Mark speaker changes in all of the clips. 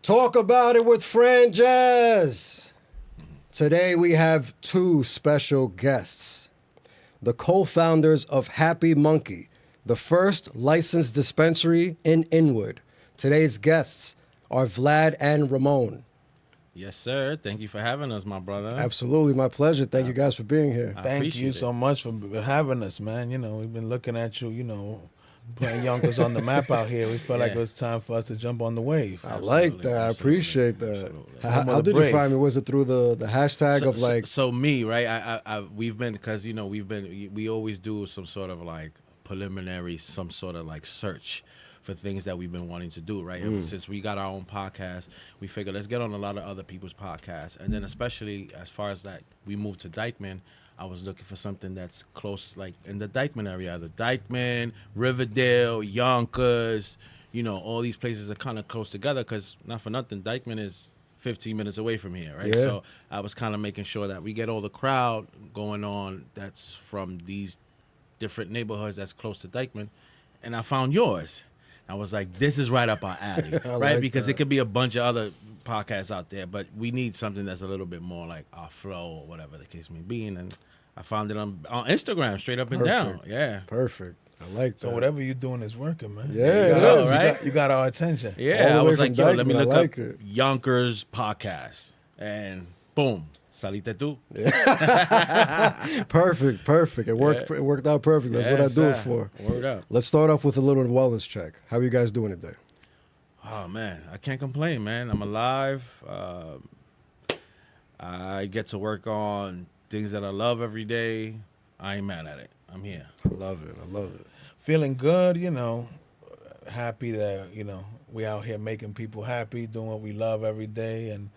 Speaker 1: Talk about it with Franjez. Today we have two special guests. The co-founders of Happy Munkey, the first licensed dispensary in Inwood. Today's guests are Vlad and Ramon.
Speaker 2: Yes, sir. Thank you for having us, my brother.
Speaker 1: Absolutely, my pleasure. Thank you guys for being here.
Speaker 3: Thank you so much for having us, man. You know, we've been looking at you, putting Yonkers on the map out here. We felt like it was time for us to jump on the wave.
Speaker 1: I like that. I appreciate that. How did you find me? Was it through the hashtag of like?
Speaker 2: So me, right? We've been, because we always do some sort of like preliminary, some sort of like search for things that we've been wanting to do, right? Ever since we got our own podcast, we figured let's get on a lot of other people's podcasts, and then especially as far as that we moved to Dykeman, I was looking for something that's close, like in the Dykeman area, the Dykeman, Riverdale, Yonkers, all these places are kind of close together because not for nothing, Dykeman is 15 minutes away from here, right?
Speaker 1: Yeah.
Speaker 2: So I was kind of making sure that we get all the crowd going on that's from these different neighborhoods that's close to Dykeman, and I found yours. I was like, this is right up our alley, right?
Speaker 1: Like
Speaker 2: because
Speaker 1: that.
Speaker 2: it could be a bunch of other podcasts out there, but we need something that's a little bit more like our flow or whatever the case may be. And I found it on Instagram, straight up and down. Yeah.
Speaker 1: Perfect. I like that.
Speaker 3: So whatever you're doing is working, man.
Speaker 1: Yeah,
Speaker 2: right?
Speaker 3: You got our attention.
Speaker 2: Yeah, I was like, yo, let me look up
Speaker 1: it.
Speaker 2: Yonkers podcast. And boom, salite tú.
Speaker 1: Perfect. It worked. It worked out perfect. That's what I do it for.
Speaker 2: Word up.
Speaker 1: Let's start off with a little wellness check. How are you guys doing today?
Speaker 2: Oh, man, I can't complain, man. I'm alive. I get to work on things that I love every day. I ain't mad at it. I'm here.
Speaker 1: I love it.
Speaker 3: Feeling good, happy that, we out here making people happy, doing what we love every day, and,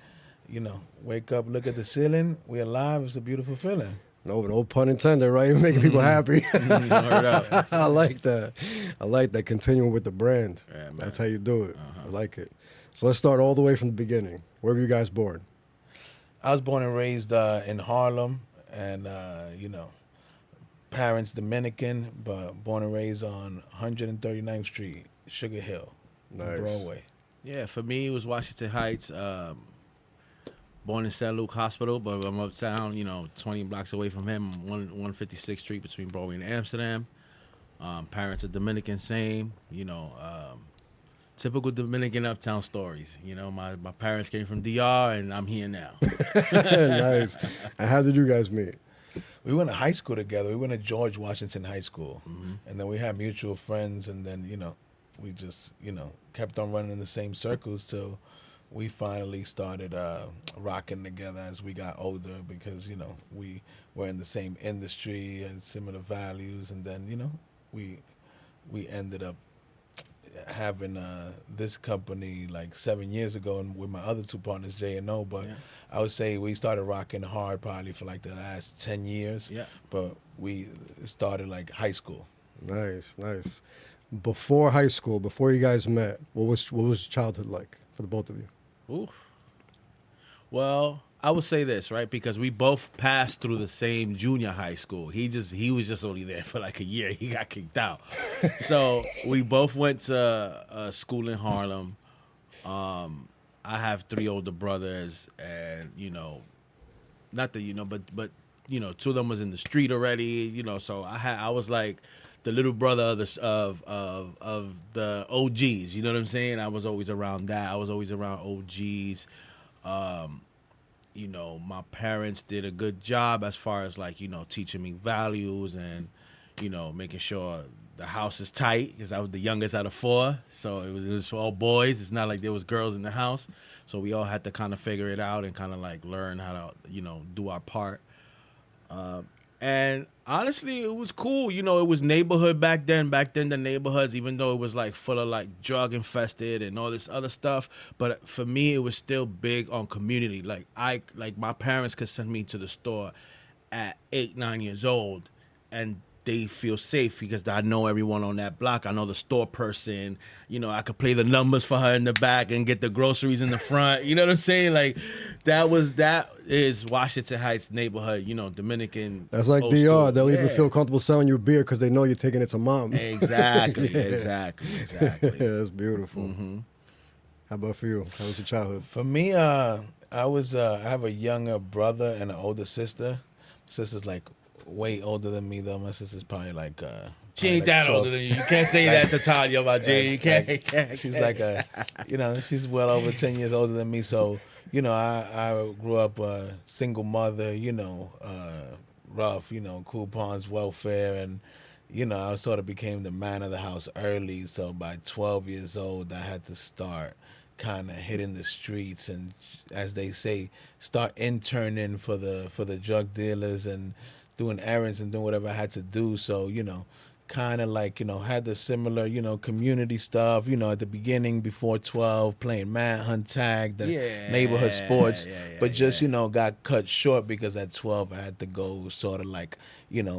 Speaker 3: wake up, look at the ceiling, we alive. It's a beautiful feeling.
Speaker 1: No pun intended, right? You're making people happy.
Speaker 2: Word up.
Speaker 1: I like that. Continuing with the brand.
Speaker 2: Yeah, man.
Speaker 1: That's how you do it. I like it. So let's start all the way from the beginning. Where were you guys born?
Speaker 3: I was born and raised in Harlem, and, parents Dominican, but born and raised on 139th Street, Sugar Hill,
Speaker 1: Nice.
Speaker 3: Broadway.
Speaker 2: Yeah, for me, it was Washington Heights. Born in St. Luke Hospital, but I'm uptown, 20 blocks away from him, 156th Street between Broadway and Amsterdam. Parents are Dominican, same, typical Dominican uptown stories. My parents came from DR, and I'm here now.
Speaker 1: Nice. And how did you guys meet?
Speaker 3: We went to high school together. We went to George Washington High School. And then we had mutual friends, and then, we just, kept on running in the same circles till we finally started rocking together as we got older because, we were in the same industry and similar values. And then, we ended up having this company like 7 years ago, and with my other two partners, J and O. But I would say we started rocking hard probably for like the last 10 years. Yeah. But we started like high school.
Speaker 1: Nice. Before high school, before you guys met, what was childhood like for the both of you?
Speaker 2: Oof. Well, I would say this, right? Because we both passed through the same junior high school. He was just only there for like a year. He got kicked out. So we both went to school in Harlem. I have 3 older brothers, and not that but two of them was in the street already. So I was like the little brother of the OGs. You know what I'm saying? I was always around that. I was always around OGs. My parents did a good job as far as like, teaching me values and, making sure the house is tight because I was the youngest out of 4. So it was all boys. It's not like there was girls in the house. So we all had to kind of figure it out and kind of like learn how to, do our part. And honestly, it was cool. It was neighborhood back then. Back then, the neighborhoods, even though it was like full of like drug infested and all this other stuff, but for me, it was still big on community. Like my parents could send me to the store at 8, 9 years old, and they feel safe because I know everyone on that block. I know the store person. I could play the numbers for her in the back and get the groceries in the front. You know what I'm saying? Like that is Washington Heights neighborhood. Dominican.
Speaker 1: That's like DR.
Speaker 2: School.
Speaker 1: They'll even feel comfortable selling you beer because they know you're taking it to mom.
Speaker 2: Exactly.
Speaker 1: Yeah, that's beautiful. How about for you? How was your childhood?
Speaker 3: For me, I have a younger brother and an older sister. My sister's like way older than me though. My sister's probably like
Speaker 2: She ain't that
Speaker 3: 12.
Speaker 2: older than you. You can't say that to Tanya about Jay. You can't.
Speaker 3: She's like she's well over 10 years older than me. So, I grew up a single mother, rough, coupons, welfare. And, I sort of became the man of the house early. So by 12 years old, I had to start kind of hitting the streets and, as they say, start interning for the drug dealers and doing errands and doing whatever I had to do. So, kind of like, had the similar, community stuff, at the beginning before 12, playing manhunt tag, the neighborhood sports, but just, got cut short because at 12 I had to go sort of like,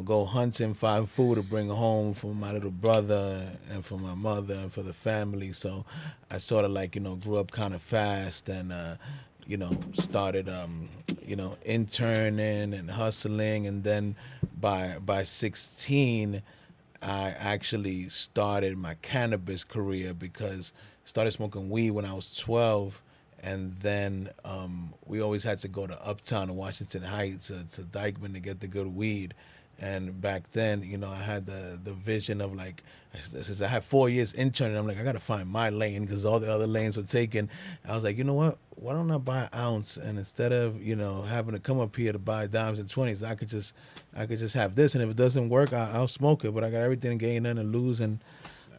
Speaker 3: go hunting, find food to bring home for my little brother and for my mother and for the family. So I sort of like, grew up kind of fast and, started, interning and hustling. And then by 16, I actually started my cannabis career because I started smoking weed when I was 12. And then we always had to go to Uptown in Washington Heights to Dykeman to get the good weed. And back then, I had the vision of like, since I had 4 years interning, I'm like, I got to find my lane because all the other lanes were taken. I was like, you know what? Why don't I buy an ounce? And instead of, having to come up here to buy dimes and 20s, I could just have this. And if it doesn't work, I'll smoke it. But I got everything to gain, nothing to lose. And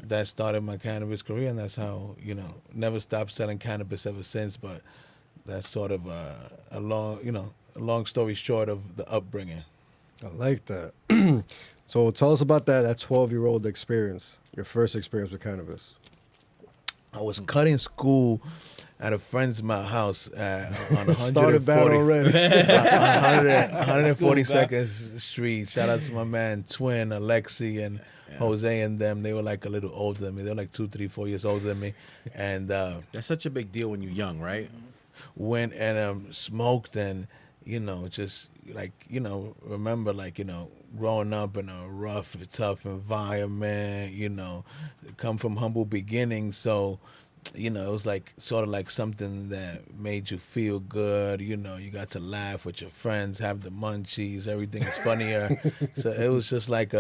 Speaker 3: that started my cannabis career. And that's how, never stopped selling cannabis ever since. But that's sort of a long story short of the upbringing.
Speaker 1: I like that. So tell us about that 12-year-old experience, your first experience with cannabis.
Speaker 3: I was cutting school at a friend's house on
Speaker 1: Started bad
Speaker 3: 140
Speaker 1: already.
Speaker 3: 142nd Street. Shout out to my man Twin, Alexi, and Jose and them. They were like a little older than me. They were like 2, 3, 4 years older than me. And
Speaker 2: That's such a big deal when you're young, right?
Speaker 3: Went and smoked and, just like, remember like, growing up in a rough, tough environment, come from humble beginnings. So, it was like sort of like something that made you feel good. You got to laugh with your friends, have the munchies, everything is funnier. So it was just like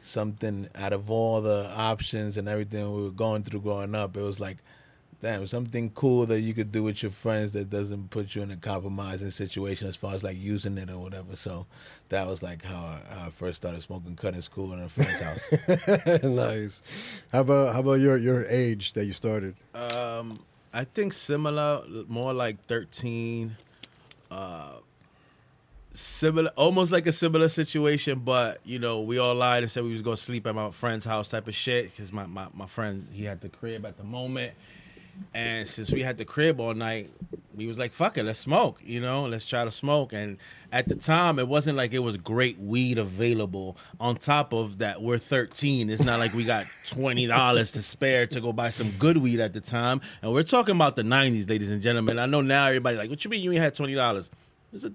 Speaker 3: something out of all the options and everything we were going through growing up. It was like, damn, something cool that you could do with your friends that doesn't put you in a compromising situation as far as like using it or whatever. So that was like how I first started smoking cut in school in a friend's house.
Speaker 1: Nice. How about your age that you started?
Speaker 2: I think similar, more like 13. Similar, almost like a similar situation, but we all lied and said we was gonna sleep at my friend's house type of shit because my friend, he had the crib at the moment. And since we had the crib all night, we was like, fuck it, let's smoke, let's try to smoke. And at the time, it wasn't like it was great weed available. On top of that, we're 13. It's not like we got $20 to spare to go buy some good weed at the time. And we're talking about the 90s, ladies and gentlemen. I know now everybody like, what you mean you ain't had $20? It's a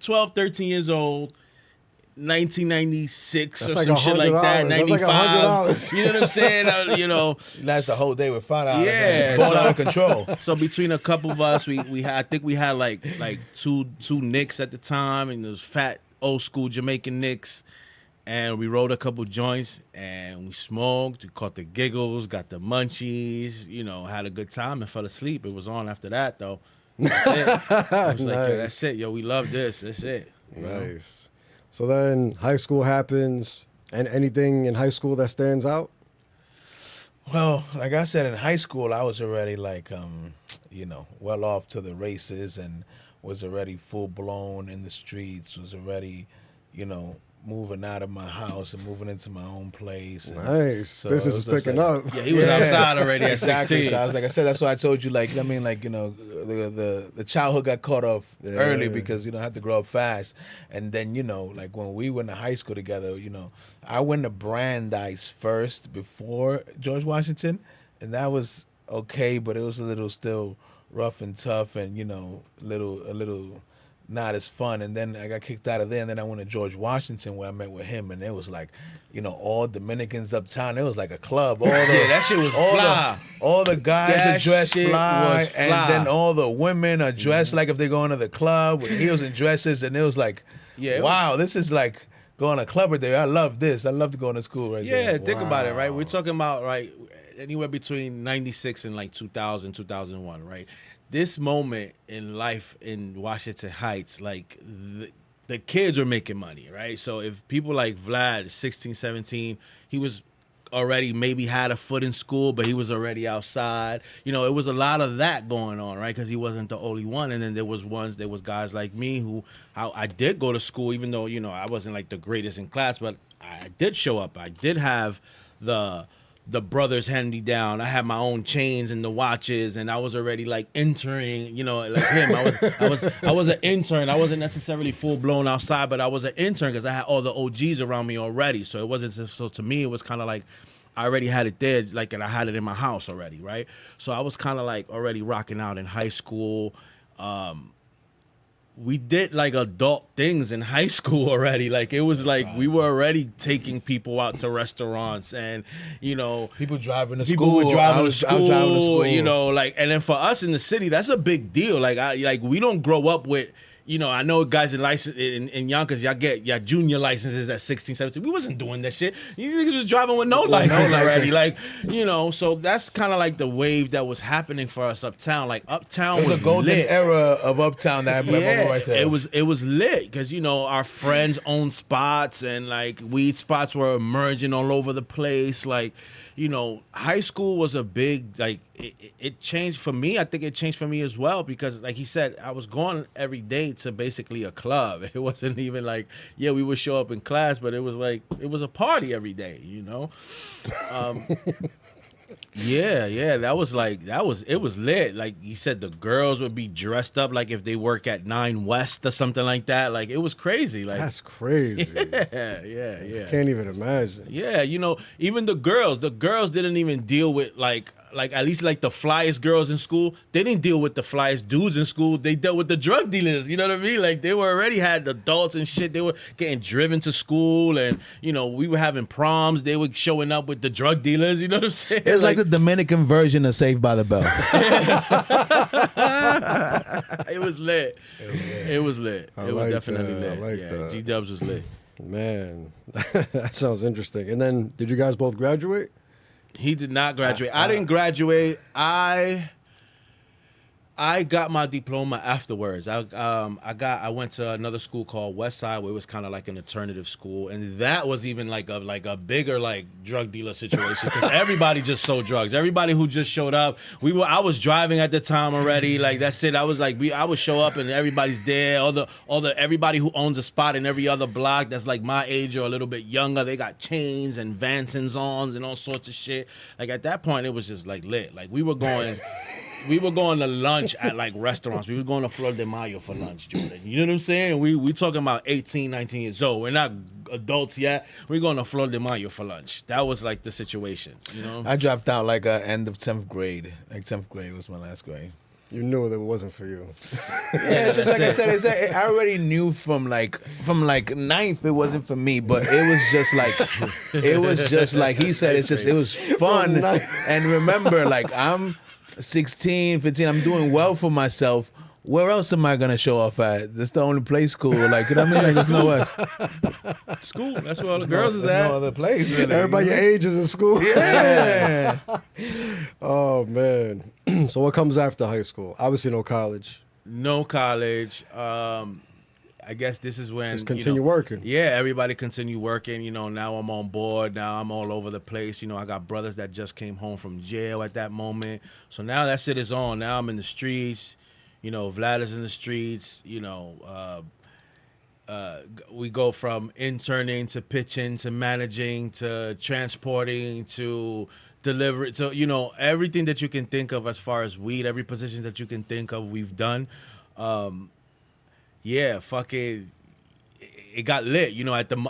Speaker 2: 12, 13 years old. 1996
Speaker 1: That's
Speaker 2: or
Speaker 1: like
Speaker 2: some shit like that.
Speaker 1: That's
Speaker 2: 95.
Speaker 1: like $100.
Speaker 2: You know what I'm saying?
Speaker 3: You last the whole day with $5.
Speaker 2: Yeah,
Speaker 3: Ball out of control.
Speaker 2: So between a couple of us, we had, I think we had like two Nicks at the time, and those fat old school Jamaican Nicks, and we rolled a couple joints and we smoked. We caught the giggles, got the munchies, had a good time and fell asleep. It was on after that though. That's it. I was like, yo, that's it, yo. We love this. That's it.
Speaker 1: Nice. So then high school happens, and anything in high school that stands out?
Speaker 3: Well, like I said, in high school, I was already like, well off to the races and was already full blown in the streets, was already, moving out of my house and moving into my own place. And
Speaker 1: nice.
Speaker 3: So
Speaker 1: business is picking up.
Speaker 2: Yeah, he was outside already at
Speaker 3: exactly.
Speaker 2: 16.
Speaker 3: So I was like I said, that's why I told you, like, the childhood got caught off early because, I had to grow up fast. And then, like when we went to high school together, I went to Brandeis first before George Washington. And that was okay, but it was a little still rough and tough and, a little not as fun. And then I got kicked out of there, and then I went to George Washington where I met with him, and it was like, all Dominicans uptown. It was like a club. All the,
Speaker 2: Yeah, that shit was fly.
Speaker 3: All the guys
Speaker 2: That
Speaker 3: are dressed
Speaker 2: shit
Speaker 3: fly,
Speaker 2: was
Speaker 3: and
Speaker 2: fly.
Speaker 3: then all the women are dressed like if they're going to the club with heels and dresses, and it was like,
Speaker 2: Yeah, it
Speaker 3: wow, this is like going to a club right there. I love this. I love to go to school right there.
Speaker 2: Yeah, think about it, right? We're talking about, right, anywhere between 96 and like 2000, 2001, right? This moment in life in Washington Heights, like the kids were making money, right? So if people like Vlad, 16, 17, he was already maybe had a foot in school, but he was already outside. It was a lot of that going on, right? Because he wasn't the only one. And then there was guys like me who I did go to school, even though, I wasn't like the greatest in class, but I did show up. I did have the brothers hand me down. I had my own chains and the watches, and I was already like entering, like him. I was an intern. I wasn't necessarily full blown outside, but I was an intern because I had all the OGs around me already. So it wasn't so to me, it was kind of like I already had it there, like, and I had it in my house already, right? So I was kind of like already rocking out in high school. We did like adult things in high school already. Like it was like we were already taking people out to restaurants, and
Speaker 3: People driving to
Speaker 2: people
Speaker 3: school.
Speaker 2: were driving
Speaker 3: I
Speaker 2: to
Speaker 3: was driving to
Speaker 2: school. Like, and then for us in the city, that's a big deal. Like we don't grow up with. I know guys in Yonkers, y'all get your junior licenses at 16, 17. We wasn't doing that shit. You niggas was driving with no license already. Like, so that's kind of like the wave that was happening for us uptown. Like uptown
Speaker 3: It was a golden
Speaker 2: lit.
Speaker 3: era of uptown that I remember right there.
Speaker 2: It was lit because our friends owned spots, and like weed spots were emerging all over the place. Like, high school was a big, like, it changed for me. I think it changed for me as well because, like he said, I was going every day to basically a club. It wasn't even like, we would show up in class, but it was like, it was a party every day, it was lit. Like he said, the girls would be dressed up like if they work at 9 West or something like that. Like it was crazy. Like
Speaker 1: That's crazy.
Speaker 2: Yeah.
Speaker 1: Can't even imagine.
Speaker 2: Yeah, even the girls didn't even deal with like at least like the flyest girls in school. They didn't deal with the flyest dudes in school. They dealt with the drug dealers. You know what I mean? Like they were already had adults and shit. They were getting driven to school, and we were having proms. They were showing up with the drug dealers. You know what I'm saying?
Speaker 3: It was like the Dominican version of Saved by the Bell.
Speaker 2: It was lit. It was lit.
Speaker 1: I
Speaker 2: It was
Speaker 1: like
Speaker 2: definitely
Speaker 1: that. I
Speaker 2: lit.
Speaker 1: like
Speaker 2: Yeah,
Speaker 1: that.
Speaker 2: G-Dubs was lit.
Speaker 1: Man, that sounds interesting. And then, did you guys both graduate?
Speaker 2: He did not graduate. I didn't graduate. I got my diploma afterwards. I went to another school called Westside, where it was kind of like an alternative school, and that was even like a bigger like drug dealer situation because everybody just sold drugs. Everybody who just showed up, I was driving at the time already. Like that's it. I was like I would show up and everybody's there. All the everybody who owns a spot in every other block that's like my age or a little bit younger, they got chains and Vansons on and all sorts of shit. Like at that point, it was just like lit. Like we were going to lunch at like restaurants. We were going to Flor de Mayo for lunch, Jordan. You know what I'm saying? We talking about 18, 19 years old. We're not adults yet. We're going to Flor de Mayo for lunch. That was like the situation,
Speaker 3: I dropped out like end of 10th grade. Like 10th grade was my last grade.
Speaker 1: You knew that it wasn't for you.
Speaker 3: Yeah, just like I said, I already knew from ninth it wasn't for me, but it was just like he said, it was fun. And remember, like I'm 16, 15, I'm doing well for myself. Where else am I gonna show off at? That's the only place school. Like, you know what I mean? Like, there's nowhere.
Speaker 2: School. That's where all the girls is at.
Speaker 3: No other place, really.
Speaker 1: Everybody your age is in school.
Speaker 3: Yeah.
Speaker 1: Oh man. So what comes after high school? Obviously no college.
Speaker 2: No college. I guess this is when
Speaker 1: Just continue working.
Speaker 2: Yeah, everybody continue working. Now I'm on board. Now I'm all over the place. I got brothers that just came home from jail at that moment. So now that shit is on. Now I'm in the streets. Vlad is in the streets. We go from interning to pitching to managing to transporting to delivery to everything that you can think of as far as weed. Every position that you can think of, we've done. Yeah, fucking, it got lit.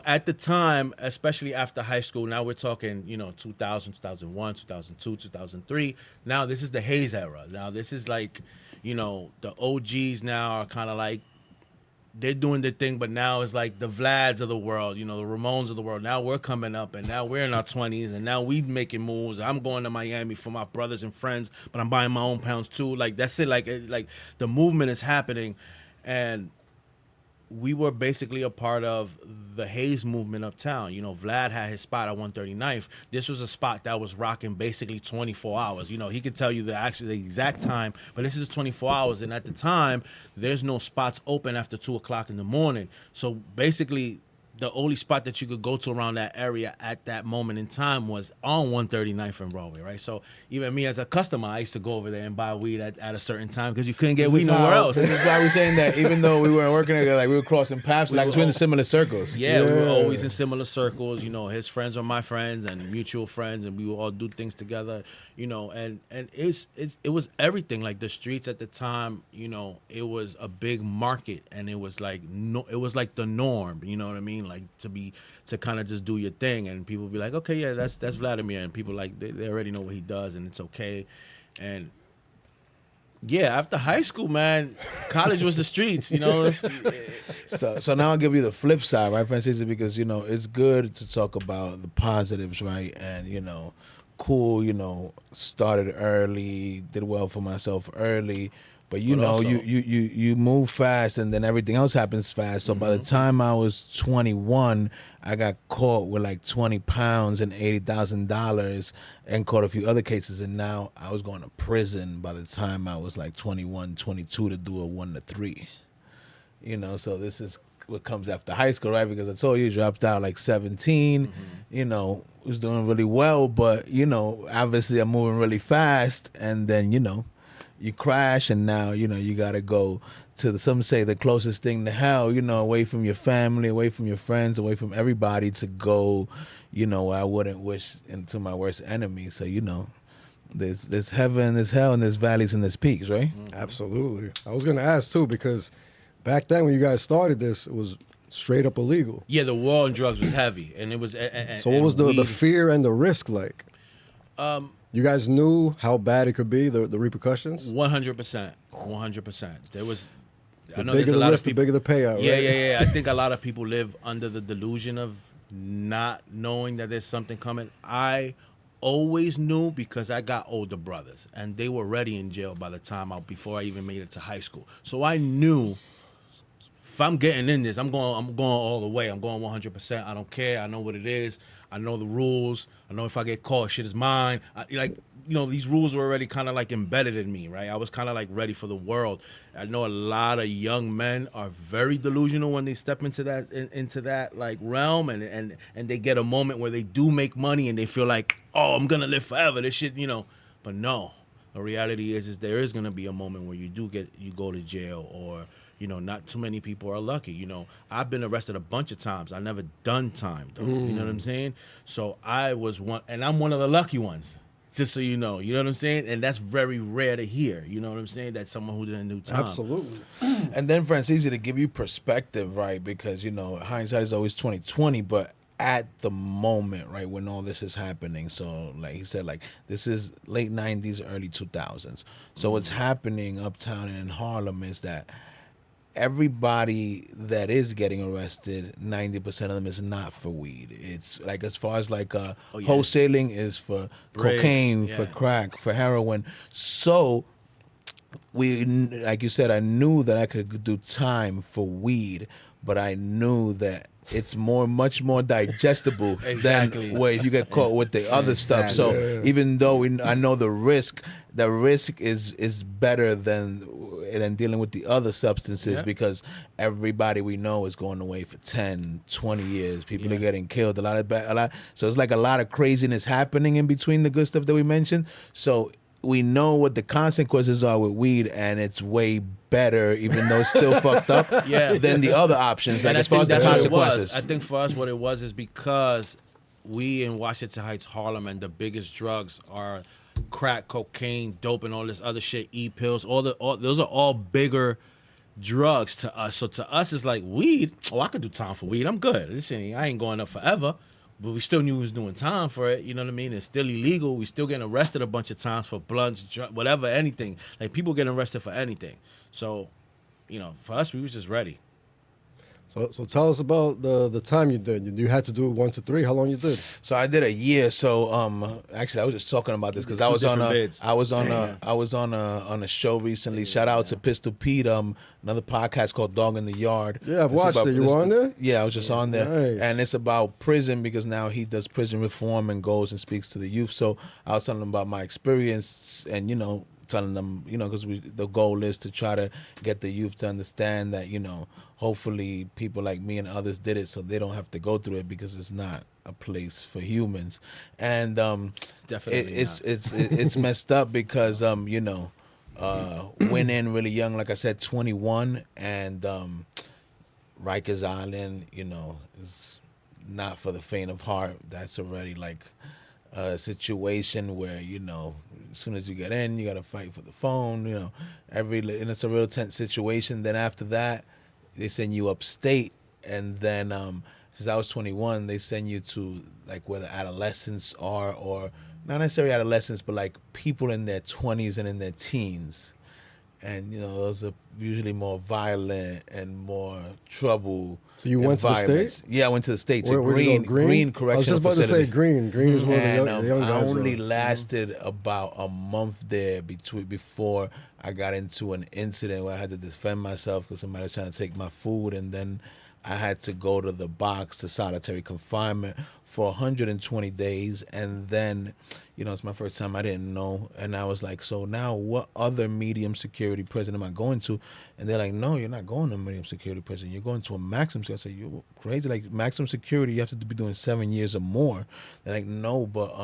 Speaker 2: At the time, especially after high school. Now we're talking, 2000, 2001, 2002, 2003. Now this is the Hayes era. Now this is like, the OGs now are kind of like they're doing their thing, but now it's like the Vlads of the world, you know, the Ramones of the world. Now we're coming up, and now we're in our 20s, and now we making moves. I'm going to Miami for my brothers and friends, but I'm buying my own pounds too. Like that's it. Like the movement is happening, and we were basically a part of the Hayes movement uptown. You know, Vlad had his spot at 139th. This was a spot that was rocking basically 24 hours. You know, he could tell you the exact time, but this is 24 hours. And at the time, there's no spots open after 2 o'clock in the morning. So basically, the only spot that you could go to around that area at that moment in time was on 139th and Broadway, right? So even me as a customer, I used to go over there and buy weed at a certain time because you couldn't get weed nowhere else.
Speaker 3: This is why we're saying that even though we weren't working together, like we were crossing paths, like we're in similar circles.
Speaker 2: Yeah, we were always in similar circles. You know, his friends were my friends and mutual friends, and we would all do things together. You know, and it was everything. Like the streets at the time, you know, it was a big market, and it was like it was like the norm. You know what I mean? Like to kind of just do your thing, and people be like, okay, yeah, that's Vladimir, and people like they already know what he does, and it's okay. And yeah, after high school, man, college was the streets, you know.
Speaker 3: So now I'll give you the flip side, right, Franjez, because you know it's good to talk about the positives, right, and you know, cool, you know, started early, did well for myself early. But you know, also, you move fast, and then everything else happens fast. So by the time I was 21, I got caught with like 20 pounds and $80,000, and caught a few other cases. And now I was going to prison by the time I was like 21, 22 to do a 1 to 3. You know, so this is what comes after high school, right? Because I told you, dropped out like 17. You know, was doing really well, but you know, obviously I'm moving really fast, and then you know, you crash, and now, you know, you got to go to some say the closest thing to hell, you know, away from your family, away from your friends, away from everybody, to go, you know, I wouldn't wish into my worst enemy. So, you know, there's heaven, there's hell, and there's valleys and there's peaks, right?
Speaker 1: Absolutely. I was going to ask, too, because back then when you guys started this, it was straight up illegal.
Speaker 2: Yeah, the war on drugs was heavy, and it was...
Speaker 1: So what was the fear and the risk like? You guys knew how bad it could be, the repercussions?
Speaker 2: 100%. 100%. There was...
Speaker 1: The bigger the risk, the bigger the payout, right?
Speaker 2: Yeah. I think a lot of people live under the delusion of not knowing that there's something coming. I always knew because I got older brothers, and they were already in jail by the time before I even made it to high school. So I knew if I'm getting in this, I'm going all the way. I'm going 100%. I don't care. I know what it is. I know the rules. I know if I get caught, shit is mine. These rules were already kind of like embedded in me, right? I was kind of like ready for the world. I know a lot of young men are very delusional when they step into that like realm, and they get a moment where they do make money and they feel like, oh, I'm gonna live forever. This shit, you know. But no, the reality is there is gonna be a moment where you go to jail, or you know, not too many people are lucky. You know, I've been arrested a bunch of times. I never done time, though. You know what I'm saying? So I was one, and I'm one of the lucky ones, just so you know. You know what I'm saying? And that's very rare to hear. You know what I'm saying? That someone who didn't do time.
Speaker 1: Absolutely.
Speaker 3: And then, Franjez, to give you perspective, right? Because, you know, hindsight is always 20/20, but at the moment, right, when all this is happening, so like he said, like this is late 90s, early 2000s. So what's happening uptown and in Harlem is that everybody that is getting arrested, 90% of them is not for weed. It's like, as far as like wholesaling is for cocaine, for crack, for heroin. So we, like you said, I knew that I could do time for weed, but I knew that it's much more digestible than where if you get caught with the other stuff. So even though I know the risk is better than dealing with the other substances, because everybody we know is going away for 10, 20 years. People are getting killed. So it's like a lot of craziness happening in between the good stuff that we mentioned. So we know what the consequences are with weed, and it's way better, even though it's still fucked up, than the other options. Like, as far as the consequences.
Speaker 2: I think for us what it was is because we in Washington Heights, Harlem, and the biggest drugs are crack, cocaine, dope, and all this other shit, e-pills, those are all bigger drugs to us. So to us, it's like weed. Oh, I could do time for weed. I'm good. I ain't going up forever. But we still knew we was doing time for it. You know what I mean? It's still illegal. We still getting arrested a bunch of times for blunts, whatever, anything. Like, people getting arrested for anything. So, you know, for us, we was just ready.
Speaker 1: So tell us about the time you did. You had to do 1 to 3. How long you did?
Speaker 3: So I did a year. So actually, I was just talking about this because I was on a show recently. Shout out to Pistol Pete. Another podcast called Dog in the Yard.
Speaker 1: Yeah, I've watched it. You were on there?
Speaker 3: Yeah, I was just on there,
Speaker 1: Nice.
Speaker 3: and it's about prison because now he does prison reform and goes and speaks to the youth. So I was telling him about my experience, and telling them, because the goal is to try to get the youth to understand that, hopefully people like me and others did it so they don't have to go through it because it's not a place for humans. And
Speaker 2: Definitely
Speaker 3: it's messed up because went in really young, like I said, 21, and Rikers Island, is not for the faint of heart. That's already like a situation where as soon as you get in, you got to fight for the phone. And it's a real tense situation. Then after that, they send you upstate, and then since I was 21, they send you to like where the adolescents are, or not necessarily adolescents, but like people in their 20s and in their teens. And those are usually more violent and more trouble.
Speaker 1: So you went to the States?
Speaker 3: Yeah, I went to the States.
Speaker 1: Where'd you go?
Speaker 3: Green Correctional
Speaker 1: I was just about
Speaker 3: Facility.
Speaker 1: to say Green. Green is where the young
Speaker 3: I
Speaker 1: guys
Speaker 3: only
Speaker 1: are.
Speaker 3: lasted about a month there before I got into an incident where I had to defend myself because somebody was trying to take my food, and then I had to go to the box to solitary confinement for 120 days, and then it's my first time. I didn't know, and I was like, so now what other medium security prison am I going to? And they're like, no, you're not going to a medium security prison. You're going to a maximum security. I said, you're crazy. Like maximum security, you have to be doing 7 years or more. They're like, no, but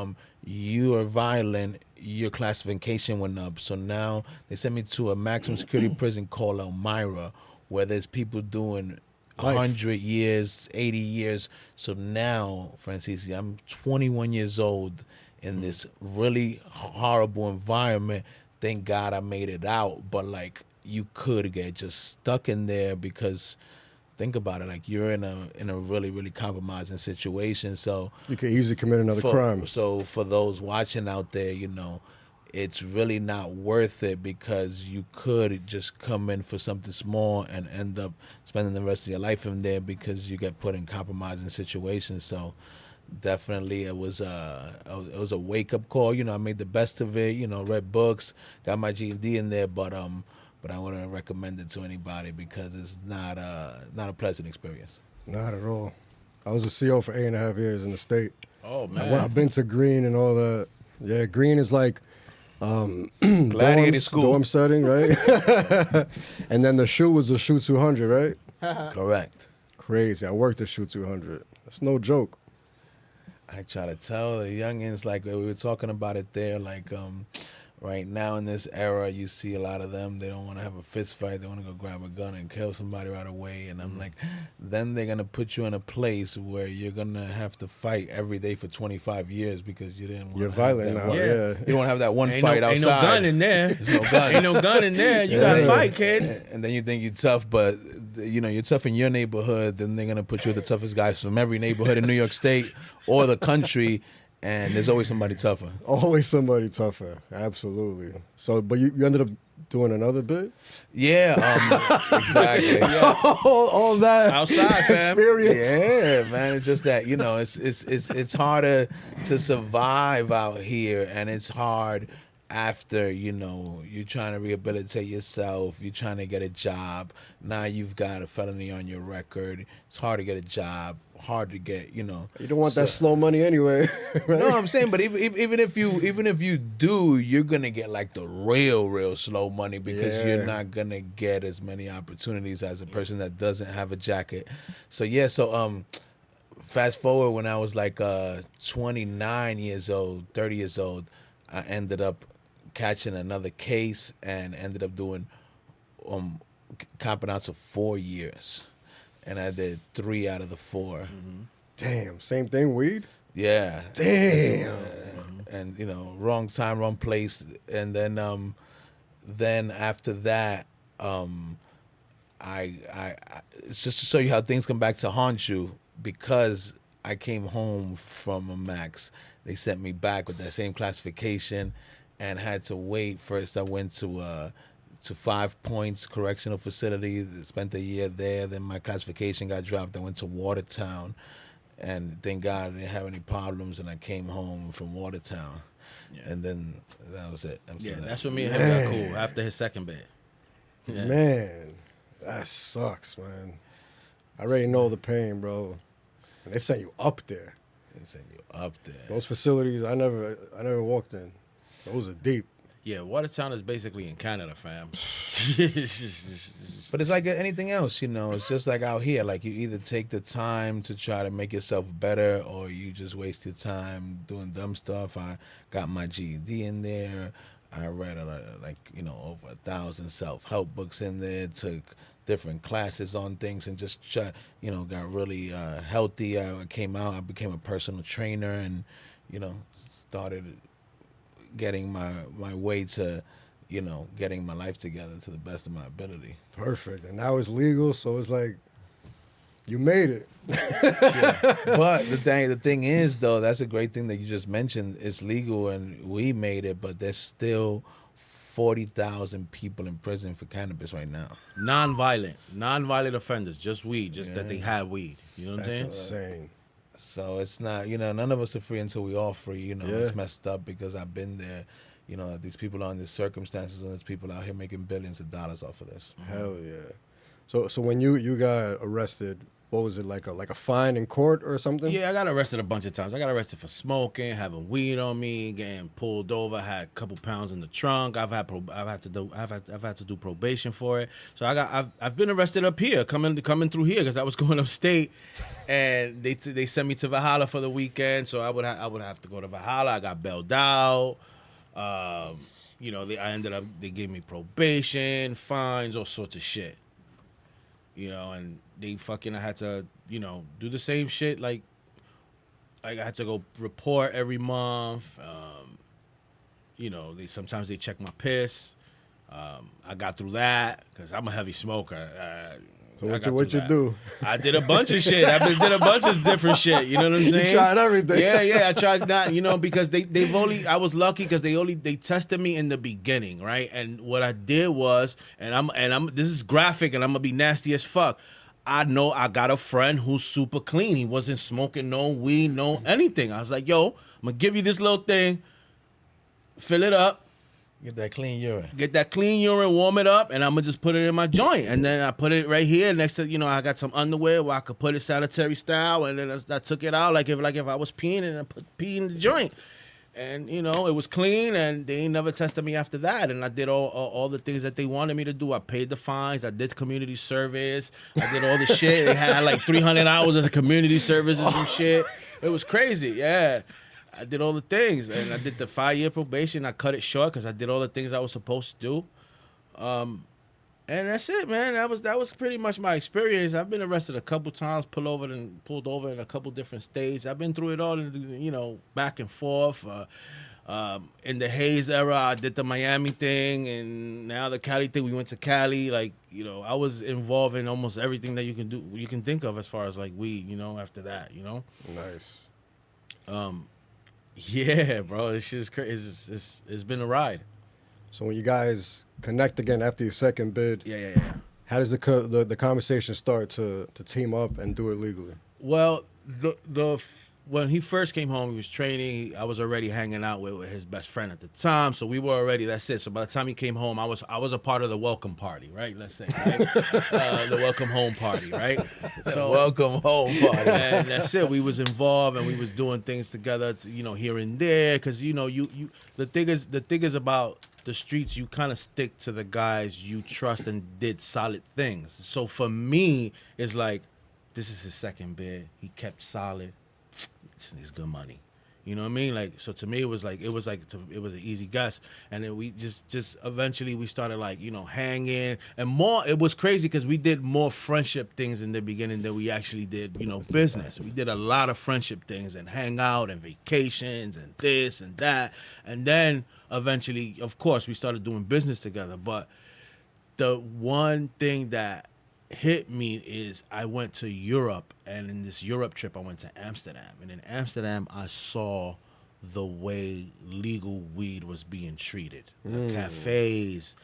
Speaker 3: you are violent. Your classification went up. So now they sent me to a maximum security prison called Elmira, where there's people doing 100 years, 80 years. So now, Francis, I'm 21 years old in this really horrible environment. Thank God I made it out. But like, you could get just stuck in there because think about it, like you're in a really, really compromising situation. So
Speaker 1: You could easily commit another crime.
Speaker 3: So for those watching out there, it's really not worth it because you could just come in for something small and end up spending the rest of your life in there because you get put in compromising situations. So definitely it was a wake up call. I made the best of it. Read books, got my GED in there, but I wouldn't recommend it to anybody because it's not a pleasant experience.
Speaker 1: Not at all. I was a CO for 8.5 years in the state.
Speaker 2: Oh man,
Speaker 1: I've been to Green and all that. Yeah, Green is like
Speaker 3: Gladiator school.
Speaker 1: dorm setting, right? And then the shoe was a shoe 200, right?
Speaker 3: Correct.
Speaker 1: Crazy. I worked at shoe 200. That's no joke.
Speaker 3: I try to tell the youngins, like we were talking about it there, like right now in this era, you see a lot of them, they don't want to have a fist fight. They want to go grab a gun and kill somebody right away. And I'm like, then they're going to put you in a place where you're going to have to fight every day for 25 years because you didn't want
Speaker 1: You're violent now, yeah.
Speaker 3: You don't want to have that one
Speaker 2: ain't
Speaker 3: fight
Speaker 2: no,
Speaker 3: outside.
Speaker 2: Ain't no gun in there.
Speaker 3: There's no guns.
Speaker 2: Ain't no gun in there. You gotta fight, kid.
Speaker 3: And then you think you're tough, but you're tough in your neighborhood. Then they're gonna put you with the toughest guys from every neighborhood in New York State or the country, and there's always somebody tougher.
Speaker 1: Always somebody tougher. Absolutely. So, but you ended up doing another bit?
Speaker 3: Yeah, exactly. Yeah.
Speaker 1: all that
Speaker 2: Outside, fam.
Speaker 1: experience.
Speaker 3: Yeah, man. It's just that it's harder to survive out here, and it's hard after you're trying to rehabilitate yourself. You're trying to get a job. Now you've got a felony on your record. It's hard to get a job. Hard to get
Speaker 1: You don't want that slow money anyway, right?
Speaker 3: No, I'm saying, but even if you do, you're gonna get like the real slow money because you're not gonna get as many opportunities as a person that doesn't have a jacket. So fast forward when I was like 29 years old, 30 years old, I ended up catching another case and ended up doing copping out to 4 years. And I did 3 out of the 4.
Speaker 2: Mm-hmm.
Speaker 1: Damn, same thing, weed?
Speaker 3: Yeah.
Speaker 1: Damn.
Speaker 3: And wrong time, wrong place. And then after that, I it's just to show you how things come back to haunt you. Because I came home from a max, they sent me back with that same classification and had to wait. First I went to to 5 Points Correctional Facility. Spent a year there. Then my classification got dropped. I went to Watertown, and thank God I didn't have any problems. And I came home from Watertown, and then that was it.
Speaker 2: That's when me and him got cool after his second bid. Yeah.
Speaker 1: Man, that sucks, man. I already know the pain, bro. And they sent you up there.
Speaker 3: They sent you up there.
Speaker 1: Those facilities, I never walked in. Those are deep.
Speaker 2: Yeah, Watertown is basically in Canada, fam.
Speaker 3: But it's like anything else, you know. It's just like out here. Like, you either take the time to try to make yourself better, or you just waste your time doing dumb stuff. I got my GED in there. I read over 1,000 self-help books in there. Took different classes on things, and just got really healthy. I came out. I became a personal trainer, and started getting my way to, getting my life together to the best of my ability.
Speaker 1: Perfect. And now it's legal, so it's like you made it.
Speaker 3: But the thing is, though, that's a great thing that you just mentioned. It's legal and we made it, but there's still 40,000 people in prison for cannabis right now.
Speaker 2: Non-violent offenders, just weed, that they had weed. You know what I'm saying?
Speaker 1: That's insane.
Speaker 3: So it's not, none of us are free until we all free. It's messed up because I've been there. These people are in these circumstances, and there's people out here making billions of dollars off of this.
Speaker 1: Hell yeah. So when you got arrested, what was it, like a fine in court or something?
Speaker 2: Yeah, I got arrested a bunch of times. I got arrested for smoking, having weed on me, getting pulled over. Had a couple pounds in the trunk. I've had to do probation for it. So I've been arrested up here, coming through here because I was going upstate, and they sent me to Valhalla for the weekend. So I would have to go to Valhalla. I got bailed out. They gave me probation, fines, all sorts of shit. And I had to, do the same shit. Like I had to go report every month. Sometimes they check my piss. I got through that because I'm a heavy smoker.
Speaker 1: So what you do?
Speaker 2: I did a bunch of shit. I did a bunch of different shit. You know what I'm saying?
Speaker 1: You tried everything.
Speaker 2: Yeah. I tried not, because I was lucky because they tested me in the beginning, right? And what I did was, this is graphic, and I'm gonna be nasty as fuck. I know I got a friend who's super clean. He wasn't smoking no weed, no anything. I was like, yo, I'm gonna give you this little thing, fill it up.
Speaker 3: Get that clean
Speaker 2: urine, warm it up, and I'm going to just put it in my joint. And then I put it right here next to, I got some underwear where I could put it sanitary style, and then I took it out like if I was peeing, and I put pee in the joint. And, it was clean, and they ain't never tested me after that. And I did all the things that they wanted me to do. I paid the fines. I did community service. I did all the shit. They had like 300 hours of community services and shit. It was crazy, yeah. I did all the things, and I did the 5-year probation. I cut it short because I did all the things I was supposed to do. And that's it, man. That was pretty much my experience. I've been arrested a couple times, pulled over in a couple different states. I've been through it all, back and forth. In the Hayes era, I did the Miami thing, and now the Cali thing. We went to Cali. I was involved in almost everything that you can think of as far as like weed. After that,
Speaker 1: Nice.
Speaker 2: Yeah, bro, this shit's crazy. It's been a ride.
Speaker 1: So when you guys connect again after your second bid,
Speaker 2: Yeah.
Speaker 1: how does the conversation start to team up and do it legally?
Speaker 2: Well, when he first came home, he was training. I was already hanging out with his best friend at the time, so we were already. That's it. So by the time he came home, I was a part of the welcome party, right? Let's say, right? The welcome home party, right? So
Speaker 3: welcome home party,
Speaker 2: and that's it. We was involved, and we was doing things together, here and there, because you the thing is about the streets. You kind of stick to the guys you trust and did solid things. So for me, it's like this is his second bid. He kept solid. It's good money, you know what I mean? Like, so to me, it was an easy guess, and then we just eventually we started hanging and more. It was crazy because we did more friendship things in the beginning than we actually did, business. We did a lot of friendship things and hang out and vacations and this and that, and then eventually, of course, we started doing business together. But the one thing that hit me is I went to Europe, and in this Europe trip I went to Amsterdam, and in Amsterdam I saw the way legal weed was being treated. The cafes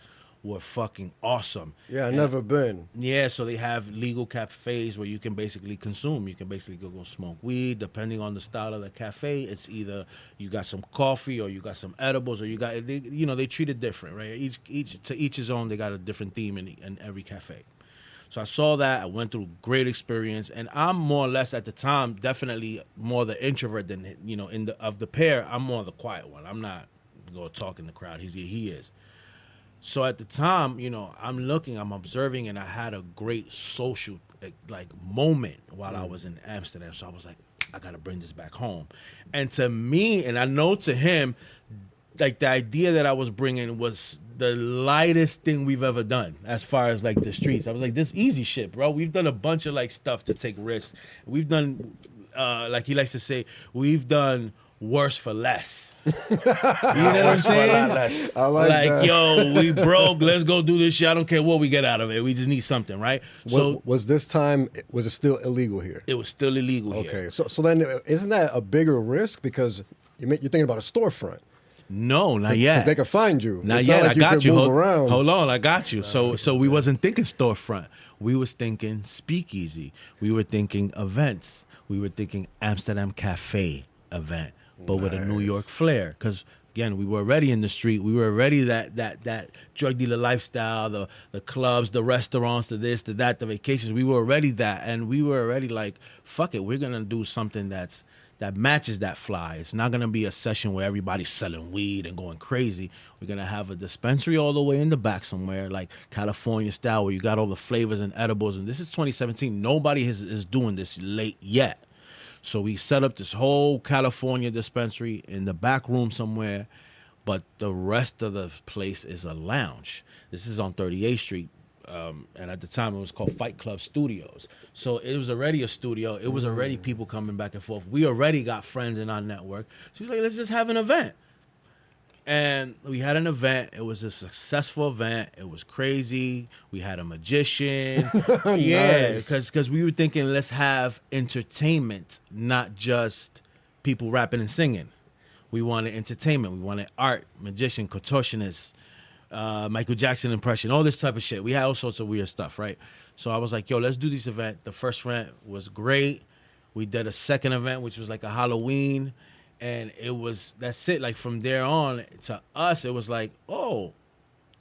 Speaker 2: were fucking awesome.
Speaker 1: Yeah, I've never been.
Speaker 2: Yeah, so they have legal cafes where you can basically consume. You can basically go smoke weed. Depending on the style of the cafe, it's either you got some coffee or you got some edibles or you got, they treat it different, right? Each his own. They got a different theme in every cafe. So I saw that. I went through great experience, and I'm more or less at the time definitely more the introvert than of the pair. I'm more the quiet one. I'm not go talk in the crowd. He is. So at the time, I'm observing, and I had a great social moment while I was in Amsterdam. So I was like, I gotta bring this back home. And to me, and I know to him, like the idea that I was bringing was the lightest thing we've ever done as far as like the streets. I was like, this easy shit, bro. We've done a bunch of like stuff to take risks. We've done, like he likes to say, we've done worse for less. You know what I'm saying?
Speaker 1: I like that.
Speaker 2: Yo, we broke. Let's go do this shit. I don't care what we get out of it. We just need something, right? So
Speaker 1: was this time? Was it still illegal here?
Speaker 2: it was still illegal here.
Speaker 1: Okay, so then isn't that a bigger risk because you're thinking about a storefront?
Speaker 2: No, not yet.
Speaker 1: They can find you.
Speaker 2: Not
Speaker 1: It's
Speaker 2: yet.
Speaker 1: Not like
Speaker 2: I got you.
Speaker 1: Move around.
Speaker 2: Hold on, I got you. So we wasn't thinking storefront. We was thinking speakeasy. We were thinking events. We were thinking Amsterdam Cafe event, but with a New York flair. Because again, we were already in the street. We were already that drug dealer lifestyle, the clubs, the restaurants, the this, the that, the vacations. We were already that, and we were already like, fuck it, we're gonna do something that matches that fly. It's not gonna be a session where everybody's selling weed and going crazy. We're gonna have a dispensary all the way in the back somewhere, like California style, where you got all the flavors and edibles. And this is 2017. Nobody is doing this late yet. So we set up this whole California dispensary in the back room somewhere, but the rest of the place is a lounge. This is on 38th Street, and at the time it was called Fight Club Studios. So it was already a studio. It was already people coming back and forth. We already got friends in our network. So we was like, let's just have an event. And we had an event. It was a successful event. It was crazy. We had a magician. Yeah, because we were thinking, let's have entertainment, not just people rapping and singing. We wanted entertainment. We wanted art, magician, contortionist, Michael Jackson impression, all this type of shit. We had all sorts of weird stuff, right? So I was like, yo, let's do this event. The first event was great. We did a second event, which was like a Halloween. And that's it. Like from there on, to us, it was like, oh,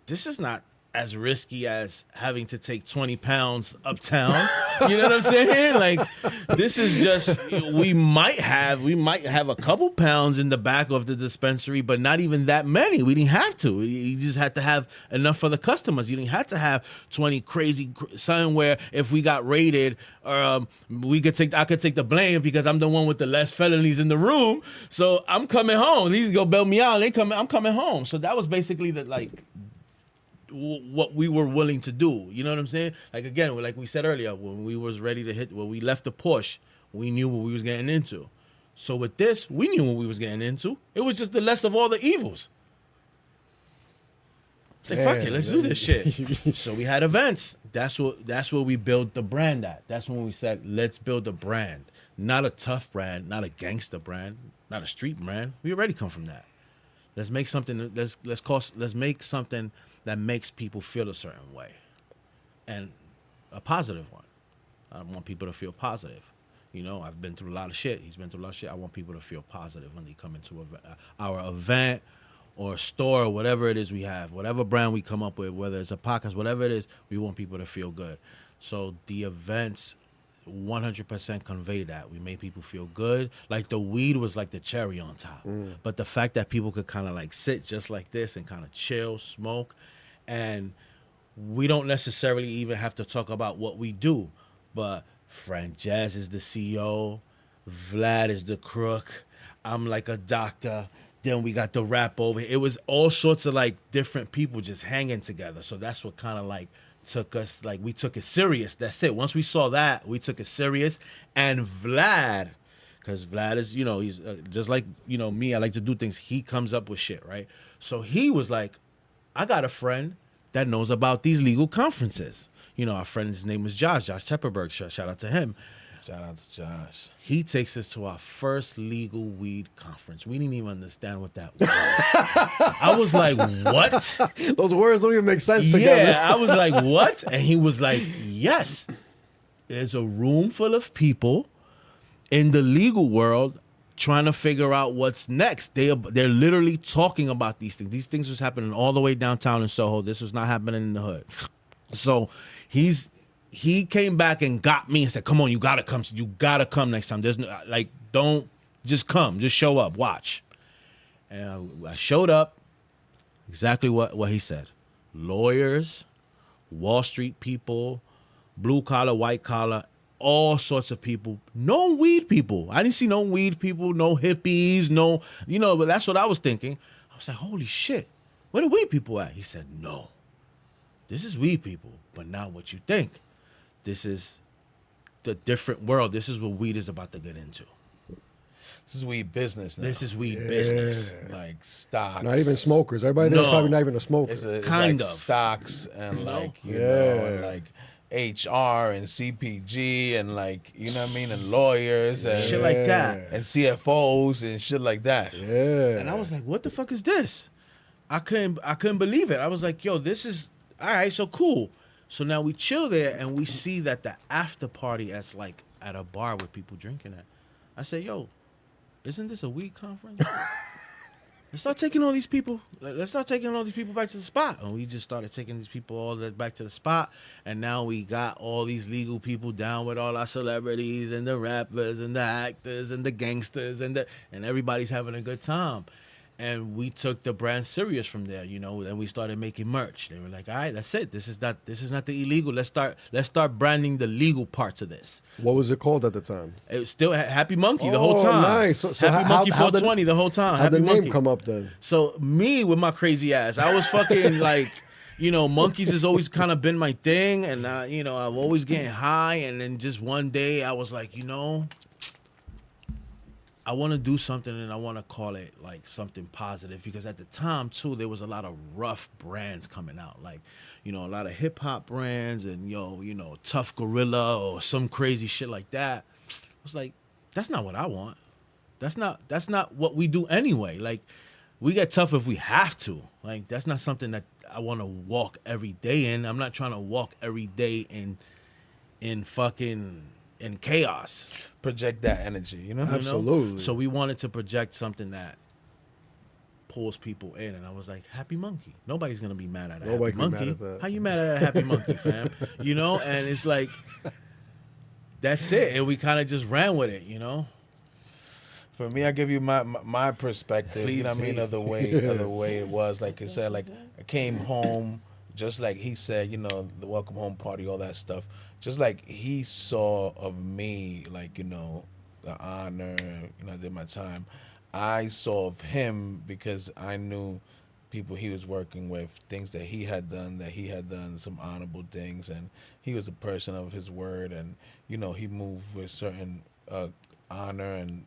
Speaker 2: this is not as risky as having to take 20 pounds uptown. You know what I'm saying? Like, this is just, we might have a couple pounds in the back of the dispensary, but not even that many. We didn't have to. You just had to have enough for the customers. You didn't have to have 20 crazy, something where if we got raided, I could take the blame because I'm the one with the less felonies in the room. So I'm coming home. These go bail me out. I'm coming home. So that was basically what we were willing to do. You know what I'm saying? Like, again, like we said earlier, when we was ready to when we left the Porsche, we knew what we was getting into. So with this, we knew what we was getting into. It was just the less of all the evils. It's like, fuck it, let's do this shit. So we had events. That's where we built the brand at. That's when we said, let's build a brand. Not a tough brand, not a gangster brand, not a street brand. We already come from that. Let's make something, let's make something that makes people feel a certain way, and a positive one. I want people to feel positive. I've been through a lot of shit. He's been through a lot of shit. I want people to feel positive when they come into our event or store or whatever it is we have, whatever brand we come up with, whether it's a podcast, whatever it is, we want people to feel good. So the events 100% convey that. We made people feel good. Like the weed was like the cherry on top. But the fact that people could kind of like sit just like this and kind of chill, smoke, and we don't necessarily even have to talk about what we do. But Franjez is the CEO, Vlad is the crook, I'm like a doctor. Then we got the rap over here. It was all sorts of like different people just hanging together. So that's what kind of like took us, like we took it serious. That's it. Once we saw that, we took it serious. And Vlad, because Vlad is, he's just like, me, I like to do things. He comes up with shit, right? So he was like, I got a friend that knows about these legal conferences. Our friend, his name was Josh Tepperberg. Shout out to him.
Speaker 3: Shout out to Josh.
Speaker 2: He takes us to our first legal weed conference. We didn't even understand what that was. I was like, what?
Speaker 1: Those words don't even make sense together.
Speaker 2: Yeah, I was like, what? And he was like, yes. There's a room full of people in the legal world trying to figure out what's next. They're literally talking about these things. These things was happening all the way downtown in Soho. This was not happening in the hood. So he came back and got me and said, come on, you gotta come. You gotta come next time. There's no, like, don't just come. Just show up. Watch. And I showed up. Exactly what he said. Lawyers, Wall Street people, blue collar, white collar, all sorts of people. No weed people. I didn't see no weed people, no hippies, no, but that's what I was thinking. I was like, holy shit, where the weed people at? He said, no, this is weed people, but not what you think. This is the different world. This is what weed is about to get into.
Speaker 3: This is weed business now.
Speaker 2: This is weed business.
Speaker 3: Like stocks.
Speaker 1: Not even smokers. Everybody there's
Speaker 2: No.
Speaker 1: probably not even a smoker.
Speaker 3: It's
Speaker 2: Kind
Speaker 3: like
Speaker 2: of.
Speaker 3: stocks and like,
Speaker 1: Yeah.
Speaker 3: and like HR and CPG and like, you know what I mean? And lawyers and
Speaker 2: Shit like that.
Speaker 3: and CFOs and shit like that.
Speaker 1: Yeah.
Speaker 2: And I was like, what the fuck is this? I couldn't believe it. I was like, yo, this is all right, so cool. So now we chill there and we see that the after party is like at a bar with people drinking at. I said, yo, isn't this a weed conference? Let's start taking all these people. Let's start taking all these people back to the spot. And we just started taking these people all that back to the spot. And now we got all these legal people down with all our celebrities and the rappers and the actors and the gangsters and everybody's having a good time. And we took the brand serious from there, and we started making merch. They were like, all right, that's it. This is not the illegal. Let's start branding the legal parts of this.
Speaker 1: What was it called at the time?
Speaker 2: It was still Happy Monkey the whole
Speaker 1: Oh,
Speaker 2: time.
Speaker 1: nice. So
Speaker 2: Happy
Speaker 1: how-
Speaker 2: Monkey
Speaker 1: how the-
Speaker 2: 420 the whole time.
Speaker 1: How'd
Speaker 2: Happy
Speaker 1: the name
Speaker 2: Monkey.
Speaker 1: come up then?
Speaker 2: So me with my crazy ass, I was fucking like, monkeys has always kind of been my thing, and I'm always getting high. And then just one day, I was like, I want to do something, and I want to call it like something positive, because at the time too, there was a lot of rough brands coming out, like a lot of hip hop brands, and Tough Gorilla or some crazy shit like that. I was like, that's not what I want. That's not what we do anyway. Like, we get tough if we have to. Like, that's not something that I want to walk every day in. I'm not trying to walk every day in chaos.
Speaker 3: Project that energy, you know?
Speaker 1: Absolutely.
Speaker 2: So we wanted to project something that pulls people in, and I was like, Happy Monkey. Nobody's gonna be mad at a
Speaker 1: Nobody
Speaker 2: Happy
Speaker 1: can be
Speaker 2: Monkey.
Speaker 1: mad at that.
Speaker 2: How you mad at a Happy Monkey, fam? And it's like, that's it. And we kind of just ran with it,
Speaker 3: For me, I give you my perspective,
Speaker 2: Please,
Speaker 3: you know what I mean,
Speaker 2: please.
Speaker 3: of the way it was. Like I said, like I came home, just like he said, the welcome home party, all that stuff. Just like he saw of me, like, the honor, I did my time. I saw of him because I knew people he was working with, things that he had done, some honorable things, and he was a person of his word, and, he moved with certain honor and,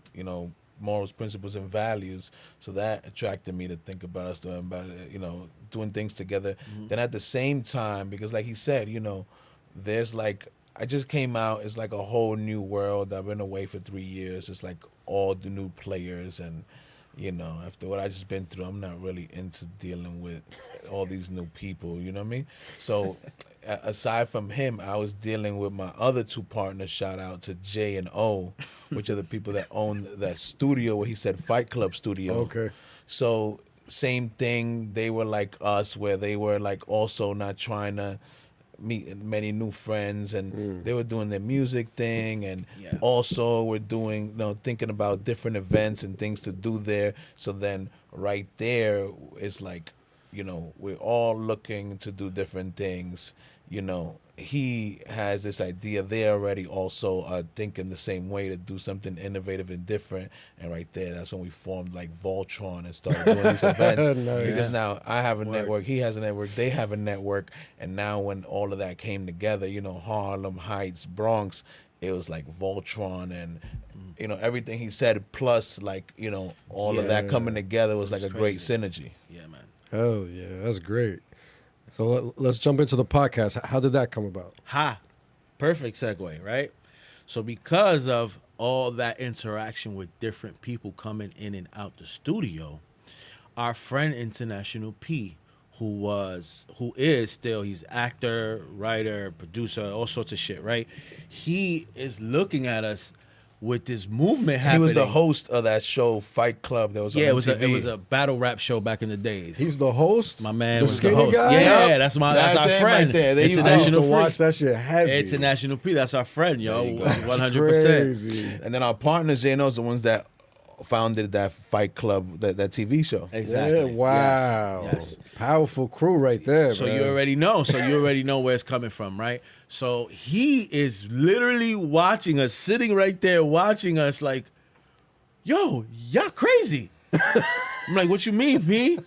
Speaker 3: morals, principles, and values. So that attracted me to think about us doing things together. Mm-hmm. Then at the same time, because like he said, there's like, I just came out, it's like a whole new world. I've been away for 3 years. It's like all the new players, and after what I just been through, I'm not really into dealing with all these new people, you know what I mean? So aside from him, I was dealing with my other two partners. Shout out to J and O, which are the people that own that studio where he said Fight Club Studio.
Speaker 1: Okay.
Speaker 3: So same thing, they were like us, where they were like also not trying to meet many new friends, and they were doing their music thing, and also we're doing, thinking about different events and things to do there. So then right there, it's like, we're all looking to do different things. He has this idea. They already also are thinking the same way to do something innovative and different. And right there, that's when we formed like Voltron and started doing these events.
Speaker 1: Nice.
Speaker 3: Because now I have a network, he has a network, they have a network. And now when all of that came together, Harlem, Heights, Bronx, it was like Voltron, and everything he said, plus like, all of that coming together was like a great synergy.
Speaker 2: Yeah, man.
Speaker 1: Hell yeah, that's great. So let's jump into the podcast. How did that come about?
Speaker 2: Perfect segue, right? So because of all that interaction with different people coming in and out the studio, our friend International P, who is still, he's actor, writer, producer, all sorts of shit, right? He is looking at us with this movement happening.
Speaker 3: He was the host of that show, Fight Club. That was on
Speaker 2: it
Speaker 3: MTV.
Speaker 2: was a battle rap show back in the days.
Speaker 1: He's the host.
Speaker 2: My man
Speaker 1: the
Speaker 2: was the
Speaker 1: skinny
Speaker 2: host.
Speaker 1: guy.
Speaker 2: Yeah, that's our
Speaker 3: him
Speaker 2: friend.
Speaker 3: right there. There you go.
Speaker 1: I used to
Speaker 2: International
Speaker 1: watch
Speaker 2: Free.
Speaker 1: that shit heavy.
Speaker 2: International P. That's our friend, yo.
Speaker 3: There you go.
Speaker 2: 100%.
Speaker 1: Crazy.
Speaker 3: And then our partners, J-No's the ones that founded that Fight Club, that TV show.
Speaker 2: Exactly.
Speaker 1: Yeah, wow.
Speaker 2: Yes.
Speaker 1: Powerful crew right there,
Speaker 2: So
Speaker 1: man.
Speaker 2: you already know. So you already know where it's coming from, right? So he is literally watching us, sitting right there watching us like, yo, y'all crazy. I'm like, what you mean, me?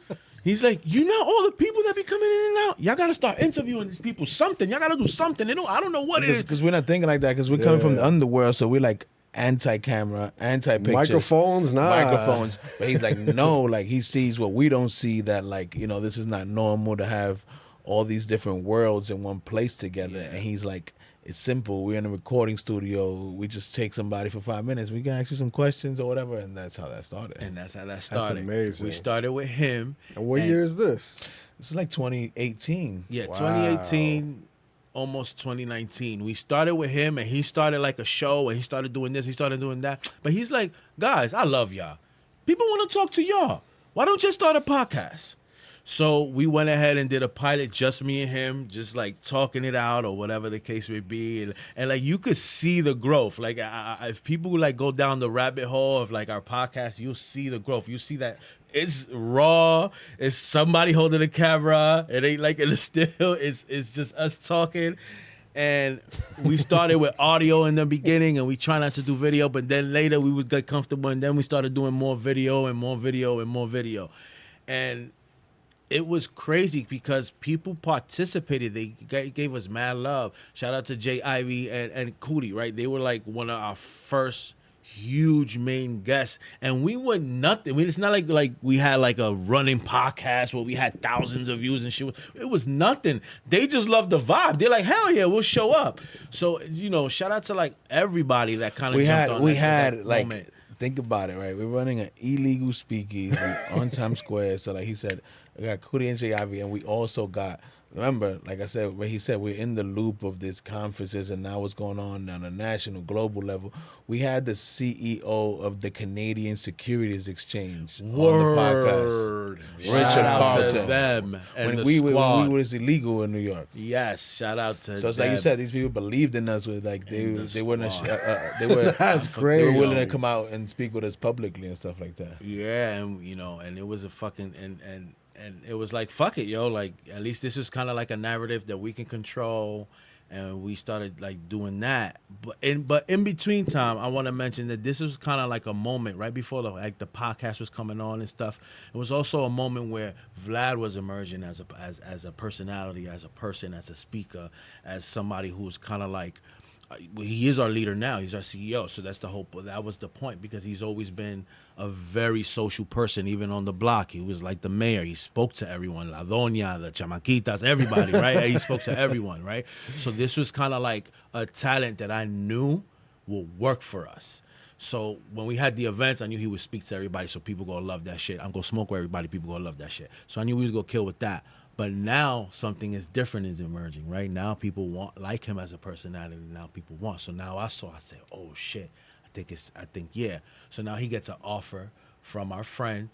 Speaker 2: He's like, you know all the people that be coming in and out? Y'all got to start interviewing these people. Something. Y'all got to do something. I don't know what it is.
Speaker 3: Because we're not thinking like that, because we're coming from the underworld, so we're like anti-camera, anti-pictures.
Speaker 1: Microphones, nah.
Speaker 3: Microphones. But he's like, no, like he sees what we don't see, that like, this is not normal to have all these different worlds in one place together. And he's like, it's simple. We're in a recording studio. We just take somebody for 5 minutes. We can ask you some questions or whatever. And that's how that started.
Speaker 2: And that's how that started.
Speaker 1: amazing.
Speaker 2: We started with him.
Speaker 1: And what year is this?
Speaker 3: This is like 2018.
Speaker 2: Yeah,
Speaker 1: Wow.
Speaker 2: 2018, almost 2019. We started with him, and he started like a show, and he started doing this, he started doing that. But he's like, guys, I love y'all. People want to talk to y'all. Why don't you start a podcast? So we went ahead and did a pilot, just me and him, just like talking it out or whatever the case may be. And like you could see the growth. Like if people like go down the rabbit hole of like our podcast, you'll see the growth. You see that it's raw. It's somebody holding the camera. It ain't like it's still. It's just us talking. And we started with audio in the beginning, and we try not to do video. But then later we would get comfortable, and then we started doing more video and more video and more video. And it was crazy because people participated. They gave us mad love. Shout out to Jay Ivy and Cootie, right? They were like one of our first huge main guests. And we were nothing. I mean, it's not like we had like a running podcast where we had thousands of views and shit. It was nothing. They just loved the vibe. They're like, hell yeah, we'll show up. So, shout out to like everybody that kind of jumped on that
Speaker 3: like
Speaker 2: moment.
Speaker 3: Think about it, right? We're running an illegal speakeasy on Times Square. So like he said, we got Cootie and J Ivy, and we also got, remember, like I said, where he said we're in the loop of these conferences and now what's going on a national, global level. We had the CEO of the Canadian Securities Exchange on the podcast.
Speaker 2: Shout out to them and
Speaker 3: When
Speaker 2: the
Speaker 3: we
Speaker 2: squad.
Speaker 3: was illegal in New York.
Speaker 2: Yes, shout out to
Speaker 3: So it's
Speaker 2: them.
Speaker 3: like you said, these people believed in us. With like
Speaker 2: And
Speaker 3: they
Speaker 2: the
Speaker 3: weren't
Speaker 2: squad.
Speaker 3: they were
Speaker 1: That's
Speaker 3: They were
Speaker 1: crazy.
Speaker 3: willing to come out and speak with us publicly and stuff like that.
Speaker 2: Yeah, and and it was a fucking and it was like, fuck it, yo. Like, at least this is kind of like a narrative that we can control, and we started like doing that. But in between time, I want to mention that this was kind of like a moment right before the podcast was coming on and stuff. It was also a moment where Vlad was emerging as a personality, as a person, as a speaker, as somebody who's kind of like. He is our leader now. He's our CEO. So that's that was the point, because he's always been a very social person, even on the block. He was like the mayor. He spoke to everyone, La Doña, the Chamaquitas, everybody, right? He spoke to everyone, right? So this was kind of like a talent that I knew would work for us. So when we had the events, I knew he would speak to everybody, so people gonna love that shit. I'm gonna smoke with everybody, people gonna love that shit. So I knew we was gonna kill with that. But now something is different is emerging, right? Now people like him as a personality. Now people want. So now I said, oh shit, I think yeah. So now he gets an offer from our friend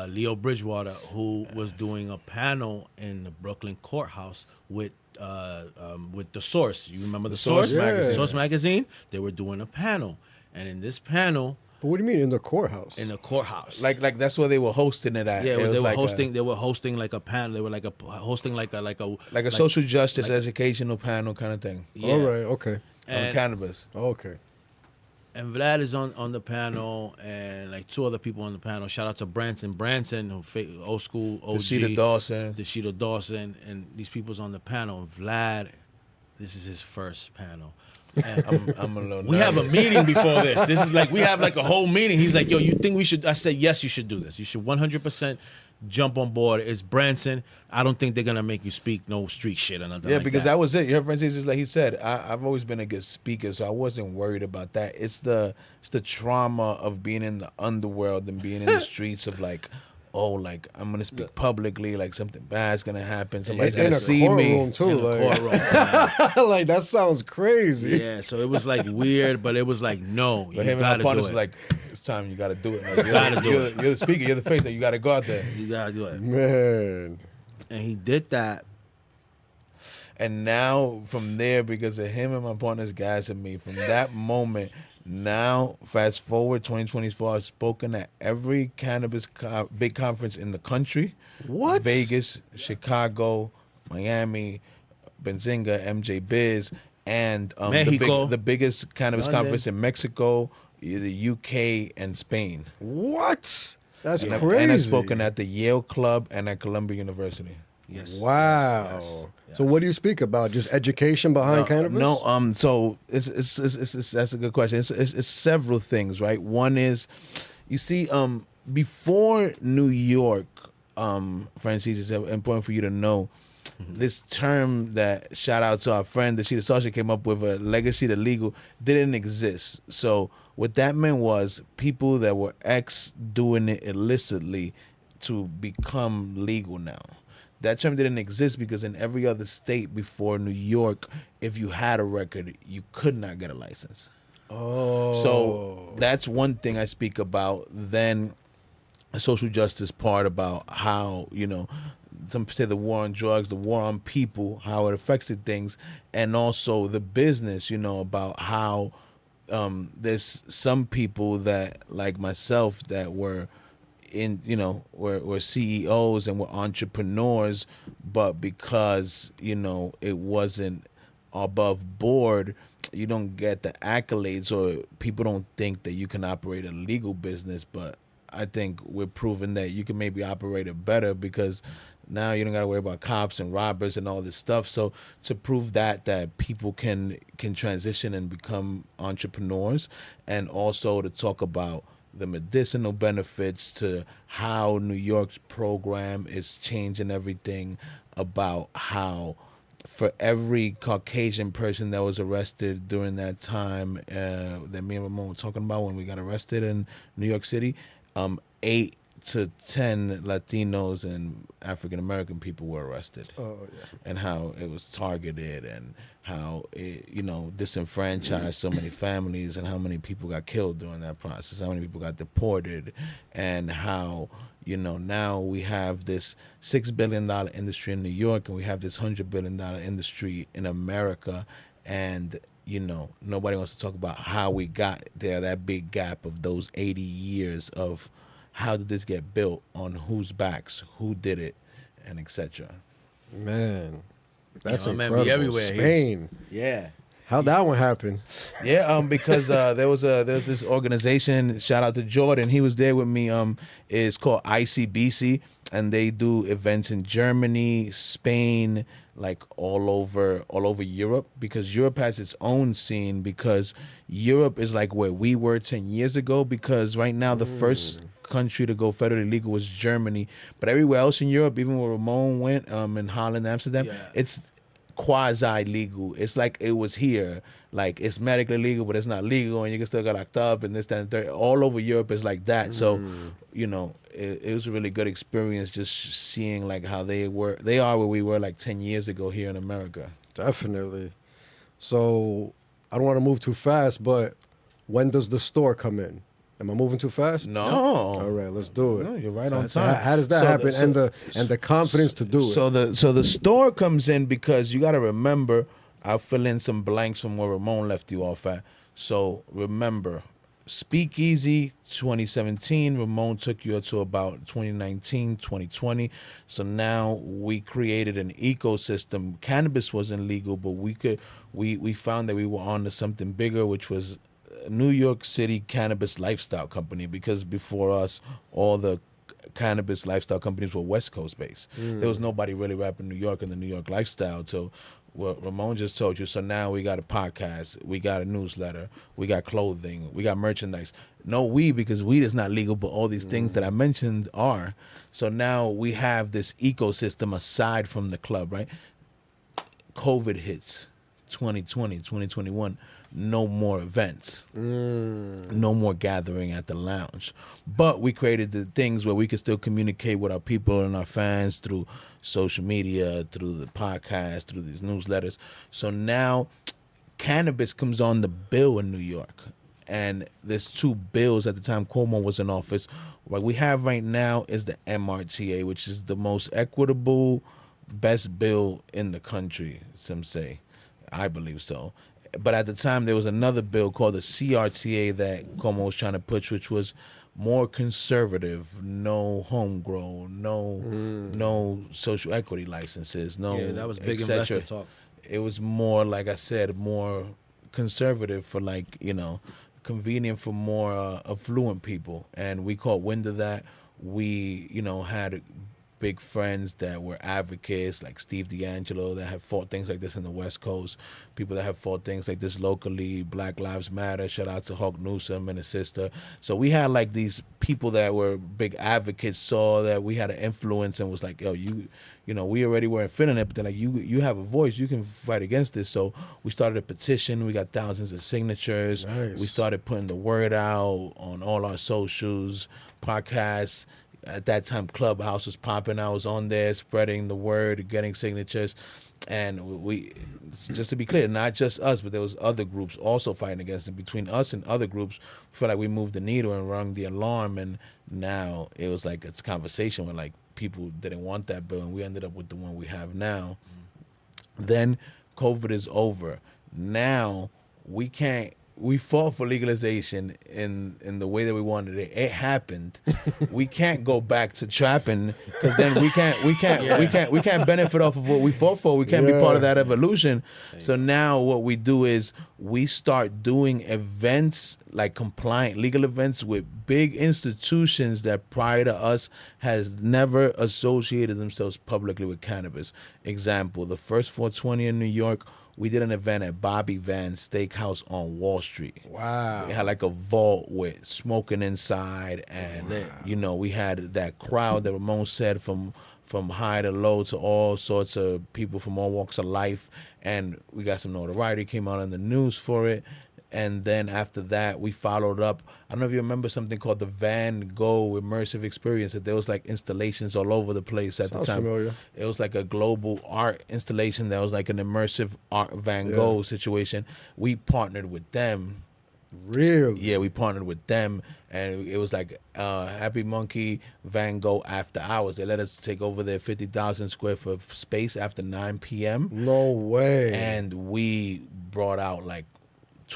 Speaker 2: Leo Bridgewater, who was doing a panel in the Brooklyn courthouse with The Source. You remember The Source?
Speaker 1: Source magazine.
Speaker 2: Source magazine. They were doing a panel, and in this panel,
Speaker 1: But what do you mean in the courthouse?
Speaker 2: in the courthouse,
Speaker 3: Like that's where they were hosting it at.
Speaker 2: yeah,
Speaker 3: It was
Speaker 2: they were
Speaker 3: like
Speaker 2: hosting. They were hosting like a panel. They were hosting like
Speaker 3: a social justice educational panel kind of thing
Speaker 2: Yeah.
Speaker 1: All right, okay.
Speaker 3: on
Speaker 2: And,
Speaker 3: cannabis.
Speaker 1: Okay.
Speaker 2: and Vlad is on the panel, and like two other people on the panel. Shout out to Branson, who old school OG,
Speaker 3: Sheeta Dawson.
Speaker 2: Deshita Dawson, and these people's on the panel. And Vlad, this is his first panel. And
Speaker 3: I'm a little.
Speaker 2: we have a
Speaker 3: nervous.
Speaker 2: meeting before this. This is like, we have like a whole meeting. He's like, yo, you think we should? I said, yes, you should do this. You should 100%. jump on board. It's Branson. I don't think they're gonna make you speak no street shit or nothing.
Speaker 3: Yeah,
Speaker 2: like
Speaker 3: because
Speaker 2: that
Speaker 3: that was it. Your friend says, like he said, I've always been a good speaker, so I wasn't worried about that. It's the trauma of being in the underworld and being in the streets of like, oh, like I'm gonna speak publicly, like something bad's gonna happen. Somebody's
Speaker 1: in
Speaker 3: gonna
Speaker 1: a
Speaker 3: see
Speaker 1: courtroom
Speaker 3: me.
Speaker 1: too.
Speaker 2: in the
Speaker 1: Like,
Speaker 2: courtroom. Yeah.
Speaker 1: like that sounds crazy.
Speaker 2: Yeah, so it was like weird, but it was like, no,
Speaker 3: But
Speaker 2: you
Speaker 3: him and my
Speaker 2: gotta do
Speaker 3: partners
Speaker 2: it.
Speaker 3: was like, it's time. You gotta do it. Like,
Speaker 2: Gotta do it.
Speaker 3: You're the speaker. You're the face. Like, you gotta go out there.
Speaker 2: You gotta do it.
Speaker 1: Man.
Speaker 2: And he did that.
Speaker 3: And now from there, because of him and my partners gassing me, from that moment, now fast forward 2024, I've spoken at every cannabis big conference in the country.
Speaker 1: What?
Speaker 3: Vegas, Chicago, Miami, Benzinga, MJ Biz, and
Speaker 2: Mexico.
Speaker 3: the biggest cannabis
Speaker 2: London.
Speaker 3: conference in Mexico, the UK, and Spain.
Speaker 1: What? That's
Speaker 3: And
Speaker 1: crazy.
Speaker 3: I've spoken at the Yale Club and at Columbia University.
Speaker 2: Yes.
Speaker 1: Wow.
Speaker 2: yes,
Speaker 1: So what do you speak about? Just education behind cannabis?
Speaker 3: No, so it's that's a good question. It's several things, right? One is, you see, before New York, Franjez, it's important for you to know this term that, shout out to our friend Dashida Sasha came up with, a legacy to legal, didn't exist. So what that meant was people that were doing it illicitly to become legal now. That term didn't exist because in every other state before New York, if you had a record, you could not get a license.
Speaker 1: Oh.
Speaker 3: So that's one thing I speak about. Then the social justice part about how, some say the war on drugs, the war on people, how it affected things, and also the business, about how there's some people that, like myself, that were were CEOs and were entrepreneurs, but because, it wasn't above board, you don't get the accolades, or people don't think that you can operate a legal business. But I think we're proving that you can maybe operate it better, because now you don't got to worry about cops and robbers and all this stuff. So to prove that people can transition and become entrepreneurs, and also to talk about the medicinal benefits, to how New York's program is changing everything, about how for every Caucasian person that was arrested during that time that me and Ramon were talking about when we got arrested in New York City, 8 to 10 Latinos and African American people were arrested.
Speaker 1: Oh, yeah.
Speaker 3: And how it was targeted, and how it, disenfranchised so many families, and how many people got killed during that process, how many people got deported, and how, now we have this $6 billion industry in New York, and we have this $100 billion industry in America, and nobody wants to talk about how we got there, that big gap of those 80 years of how did this get built, on whose backs, who did it, and etc.
Speaker 1: Man. That's
Speaker 2: man,
Speaker 1: incredible.
Speaker 2: be everywhere here.
Speaker 1: Spain.
Speaker 2: Yeah.
Speaker 1: How'd that one happen?
Speaker 3: Yeah, because there's this organization, shout out to Jordan, he was there with me, it's called ICBC, and they do events in Germany, Spain, like all over Europe, because Europe has its own scene, because Europe is like where we were 10 years ago, because right now the first country to go federally legal was Germany, but everywhere else in Europe, even where Ramon went, in Holland, Amsterdam, it's quasi legal. It's like it was here, like it's medically legal, but it's not legal, and you can still get locked up, and this, that, and third. All over Europe is like that. So, it was a really good experience just seeing like how they are where we were like 10 years ago here in America.
Speaker 1: Definitely. So I don't want to move too fast, but when does the store come in? Am I moving too fast?
Speaker 3: No.
Speaker 1: All right, let's do it.
Speaker 3: No, you're right on
Speaker 1: So
Speaker 3: time.
Speaker 1: how does that happen? And the confidence to do it.
Speaker 3: So the store comes in because you got to remember. I'll fill in some blanks from where Ramon left you off at. So remember, Speakeasy 2017. Ramon took you to about 2019, 2020. So now we created an ecosystem. Cannabis wasn't legal, but we found that we were on to something bigger, which was New York City cannabis lifestyle company, because before us, all the cannabis lifestyle companies were West Coast based. There was nobody really rapping New York and the New York lifestyle. So what Ramon just told you. So now we got a podcast, we got a newsletter, we got clothing, we got merchandise. No weed, because weed is not legal, but all these things that I mentioned are. So now we have this ecosystem aside from the club, right? COVID hits 2020, 2021. No more events, no more gathering at the lounge. But we created the things where we could still communicate with our people and our fans through social media, through the podcast, through these newsletters. So now cannabis comes on the bill in New York. And there's two bills at the time Cuomo was in office. What we have right now is the MRTA, which is the most equitable, best bill in the country, some say. I believe so. But at the time, there was another bill called the CRTA that Cuomo was trying to push, which was more conservative, no homegrown, no social equity licenses, no.
Speaker 2: Yeah, that was big
Speaker 3: et cetera.
Speaker 2: investor talk.
Speaker 3: It was more, like I said, more conservative for, like, you know, convenient for more affluent people. And we caught wind of that. We, you know, had big friends that were advocates, like Steve D'Angelo, that have fought things like this in the West Coast. People that have fought things like this locally. Black Lives Matter. Shout out to Hawk Newsom and his sister. So we had like these people that were big advocates, saw that we had an influence and was like, yo, you know, we already were feeling it, but they're like, you have a voice, you can fight against this. So we started a petition. We got thousands of signatures.
Speaker 1: Nice.
Speaker 3: We started putting the word out on all our socials, podcasts. At that time, Clubhouse was popping. I was on there spreading the word, getting signatures. And we, just to be clear, not just us, but there was other groups also fighting against it. Between us and other groups, we feel like we moved the needle and rung the alarm. And now it was like it's a conversation where like people didn't want that bill, and we ended up with the one we have now. Then COVID is over. Now we can't. We fought for legalization in the way that we wanted it. It happened. We can't go back to trapping, because then we can't benefit off of what we fought for. We can't be part of that evolution. So now what we do is we start doing events, like compliant legal events, with big institutions that prior to us has never associated themselves publicly with cannabis. Example, the first 420 in New York, we did an event at Bobby Van's Steakhouse on Wall Street.
Speaker 1: Wow.
Speaker 3: We had like a vault with smoking inside, and you know, we had that crowd that Ramon said from high to low to all sorts of people from all walks of life, and we got some notoriety, came out in the news for it. And then after that, we followed up. I don't know if you remember something called the Van Gogh Immersive Experience. That there was like installations all over the place at
Speaker 1: Sounds
Speaker 3: the time.
Speaker 1: familiar.
Speaker 3: It was like a global art installation that was like an immersive art Van Gogh situation. We partnered with them.
Speaker 1: Really?
Speaker 3: Yeah, we partnered with them, and it was like Happy Munkey Van Gogh After Hours. They let us take over their 50,000 square foot space after 9 p.m.
Speaker 1: No way.
Speaker 3: And we brought out like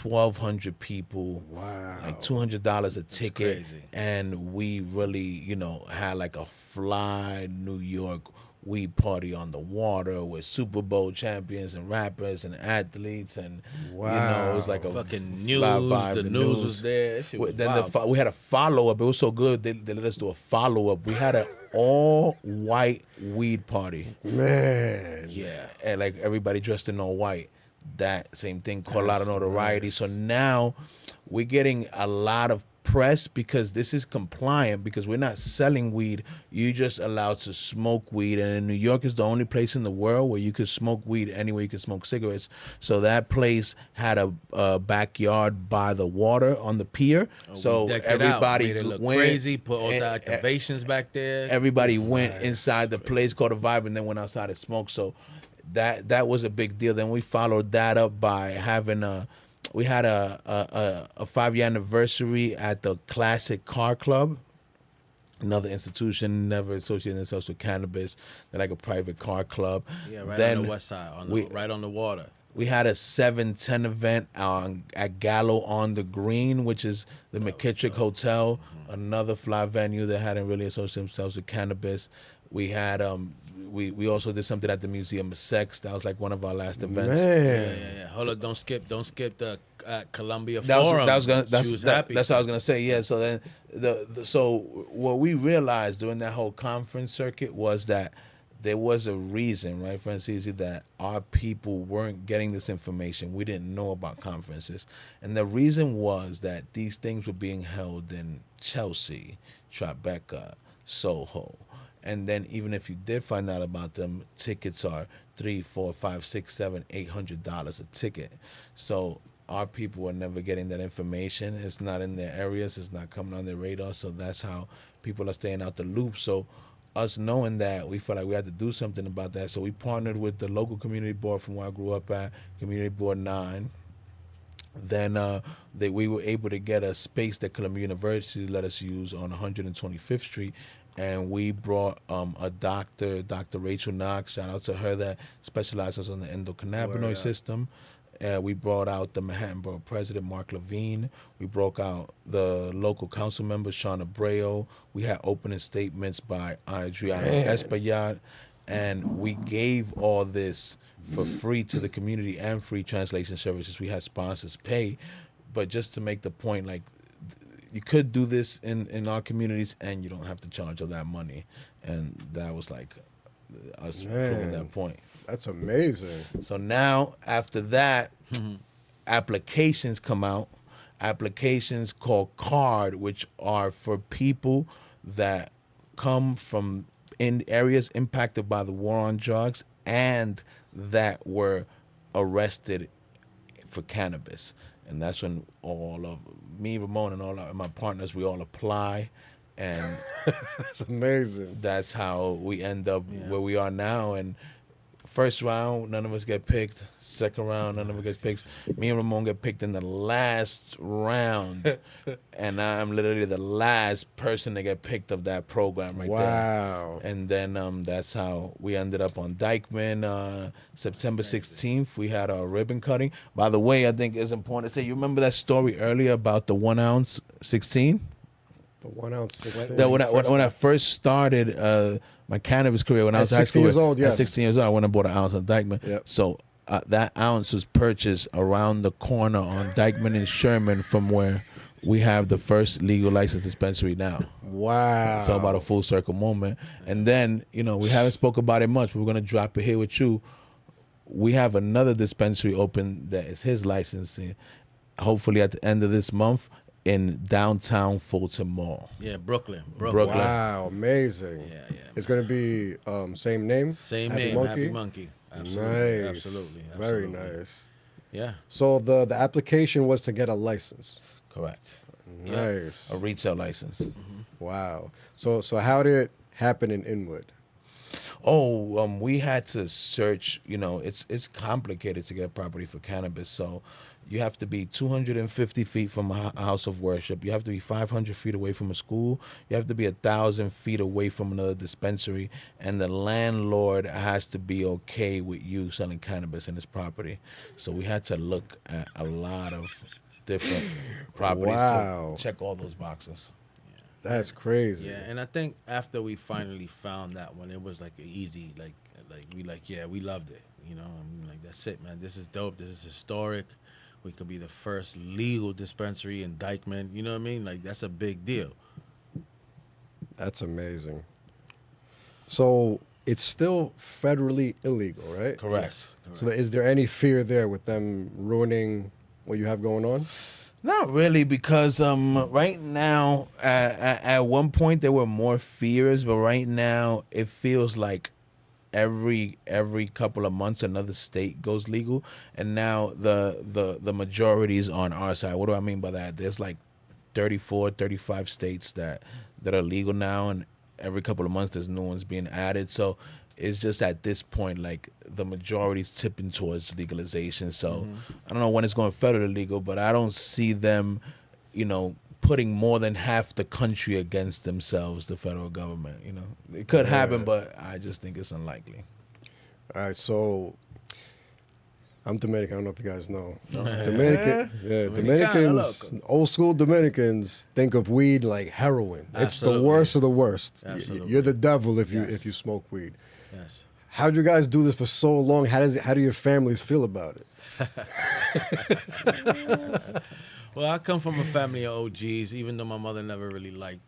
Speaker 3: 1,200 people.
Speaker 1: Wow.
Speaker 3: Like $200 a ticket.
Speaker 2: crazy.
Speaker 3: And we really, you know, had like a fly New York weed party on the water with Super Bowl champions and rappers and athletes, and you know, it was like a
Speaker 2: Fucking
Speaker 3: fly
Speaker 2: news.
Speaker 3: vibe.
Speaker 2: The news was there. That shit was
Speaker 3: Then
Speaker 2: wild.
Speaker 3: we had a follow-up. It was so good, they let us do a follow-up. We had an all-white weed party.
Speaker 1: Man.
Speaker 3: Yeah, and like everybody dressed in all white. That same thing caught a lot of notoriety.
Speaker 1: nice.
Speaker 3: So now we're getting a lot of press because this is compliant, because we're not selling weed. You're just allowed to smoke weed. And in New York is the only place in the world where you could smoke weed anywhere you can smoke cigarettes. So that place had a backyard by the water on the pier. So
Speaker 2: We decked it out,
Speaker 3: everybody
Speaker 2: made it look
Speaker 3: went
Speaker 2: crazy. Put all the
Speaker 3: and-
Speaker 2: activations back there.
Speaker 3: Everybody went inside the place, caught a vibe, and then went outside and smoked. So that was a big deal. Then we followed that up by having a 5-year anniversary at the Classic Car Club. Another institution, never associated themselves with cannabis. They're like a private car club.
Speaker 2: Yeah, right
Speaker 3: Then
Speaker 2: on the west side, right on the water.
Speaker 3: we had a 7-10 event at Gallo on the Green, which is the McKittrick Hotel, another fly venue that hadn't really associated themselves with cannabis. We had we also did something at the Museum of Sex. That was like one of our last events.
Speaker 1: Man.
Speaker 2: Yeah. Hold up, don't skip the at Columbia
Speaker 3: That was,
Speaker 2: Forum.
Speaker 3: that was gonna.
Speaker 2: She was
Speaker 3: That's
Speaker 2: happy.
Speaker 3: that's what I was gonna say. Yeah. So then so what we realized during that whole conference circuit was that there was a reason, right, Franjez, that our people weren't getting this information. We didn't know about conferences, and the reason was that these things were being held in Chelsea, Tribeca, Soho. And then even if you did find out about them, tickets are $300, $400, $500, $600, $700, $800 a ticket. So our people are never getting that information. It's not in their areas. It's not coming on their radar. So that's how people are staying out the loop. So us knowing that, we felt like we had to do something about that. So we partnered with the local community board from where I grew up at, Community Board 9. Then we were able to get a space that Columbia University let us use on 125th Street. And we brought a doctor, Dr. Rachel Knox, shout out to her, that specializes on the endocannabinoid system. We brought out the Manhattan Borough President, Mark Levine. We broke out the local council member, Sean Abreu. We had opening statements by Adriano Espaillat. And we gave all this for free to the community and free translation services. We had sponsors pay. But just to make the point, like, you could do this in our communities and you don't have to charge all that money. And that was like us proving that point.
Speaker 1: That's amazing.
Speaker 3: So now, after that, applications come out. Applications called CARD, which are for people that come from in areas impacted by the war on drugs and that were arrested for cannabis. And that's when all of me, Ramon, and all of my partners, we all apply. And
Speaker 1: That's amazing.
Speaker 3: that's how we end up where we are now. And first round, none of us get picked. Second round, none of us get picked. Me and Ramon get picked in the last round. And I'm literally the last person to get picked of that program right there.
Speaker 1: Wow.
Speaker 3: And then that's how we ended up on Dykeman. September 16th, we had our ribbon cutting. By the way, I think it's important to say, you remember that story earlier about the 1 ounce 16?
Speaker 1: The 1 ounce. 16.
Speaker 3: That when I first started my cannabis career, when I was
Speaker 1: At
Speaker 3: high
Speaker 1: 16
Speaker 3: school,
Speaker 1: years old, yes.
Speaker 3: At 16 years old, I went and bought an ounce of Dykeman.
Speaker 1: Yep.
Speaker 3: So that ounce was purchased around the corner on Dykeman and Sherman from where we have the first legal licensed dispensary now.
Speaker 1: Wow.
Speaker 3: So about a full circle moment. And then, we haven't spoke about it much, but we're going to drop it here with you. We have another dispensary open that is his licensing, hopefully at the end of this month, in downtown Fulton Mall.
Speaker 2: Yeah, Brooklyn.
Speaker 1: Wow, amazing.
Speaker 2: Yeah.
Speaker 1: It's going to be same name?
Speaker 2: Same
Speaker 1: Happy
Speaker 2: name,
Speaker 1: Munkey?
Speaker 2: Happy Monkey. Absolutely.
Speaker 1: Nice.
Speaker 2: Absolutely.
Speaker 1: Very nice.
Speaker 2: Yeah.
Speaker 1: So the application was to get a license.
Speaker 3: Correct.
Speaker 1: Nice.
Speaker 3: A retail license.
Speaker 1: Wow. So how did it happen in Inwood?
Speaker 3: We had to search. It's complicated to get property for cannabis. So you have to be 250 feet from a house of worship. You have to be 500 feet away from a school. You have to be 1,000 feet away from another dispensary. And the landlord has to be okay with you selling cannabis in his property. So we had to look at a lot of different properties
Speaker 1: Wow.
Speaker 3: to check all those boxes.
Speaker 1: That's crazy.
Speaker 2: Yeah, and I think after we finally found that one, it was like an easy, we loved it. I'm like, that's it, man. This is dope. This is historic. We could be the first legal dispensary in Dykeman. You know what I mean? Like, that's a big deal.
Speaker 1: That's amazing. So it's still federally illegal, right?
Speaker 3: Correct.
Speaker 2: Yes, correct.
Speaker 1: So is there any fear there with them ruining what you have going on?
Speaker 3: Not really, because right now, at one point there were more fears, but right now it feels like every couple of months another state goes legal, and now the majority is on our side. What do I mean by that? There's like 34, 35 states that are legal now, and every couple of months there's new ones being added. So it's just at this point, like, the majority's tipping towards legalization. So I don't know when it's going federally legal, but I don't see them, putting more than half the country against themselves, the federal government. It could happen, but I just think it's unlikely.
Speaker 1: All right, so I'm Dominican. I don't know if you guys know. Dominicans, old school Dominicans think of weed like heroin. It's the
Speaker 2: Absolutely.
Speaker 1: worst of the worst.
Speaker 2: Absolutely.
Speaker 1: You're the devil if
Speaker 2: Yes.
Speaker 1: you smoke weed.
Speaker 2: Yes.
Speaker 1: how'd you guys do this for so long? How do your families feel about it?
Speaker 2: Well, I come from a family of OGs, even though my mother never really liked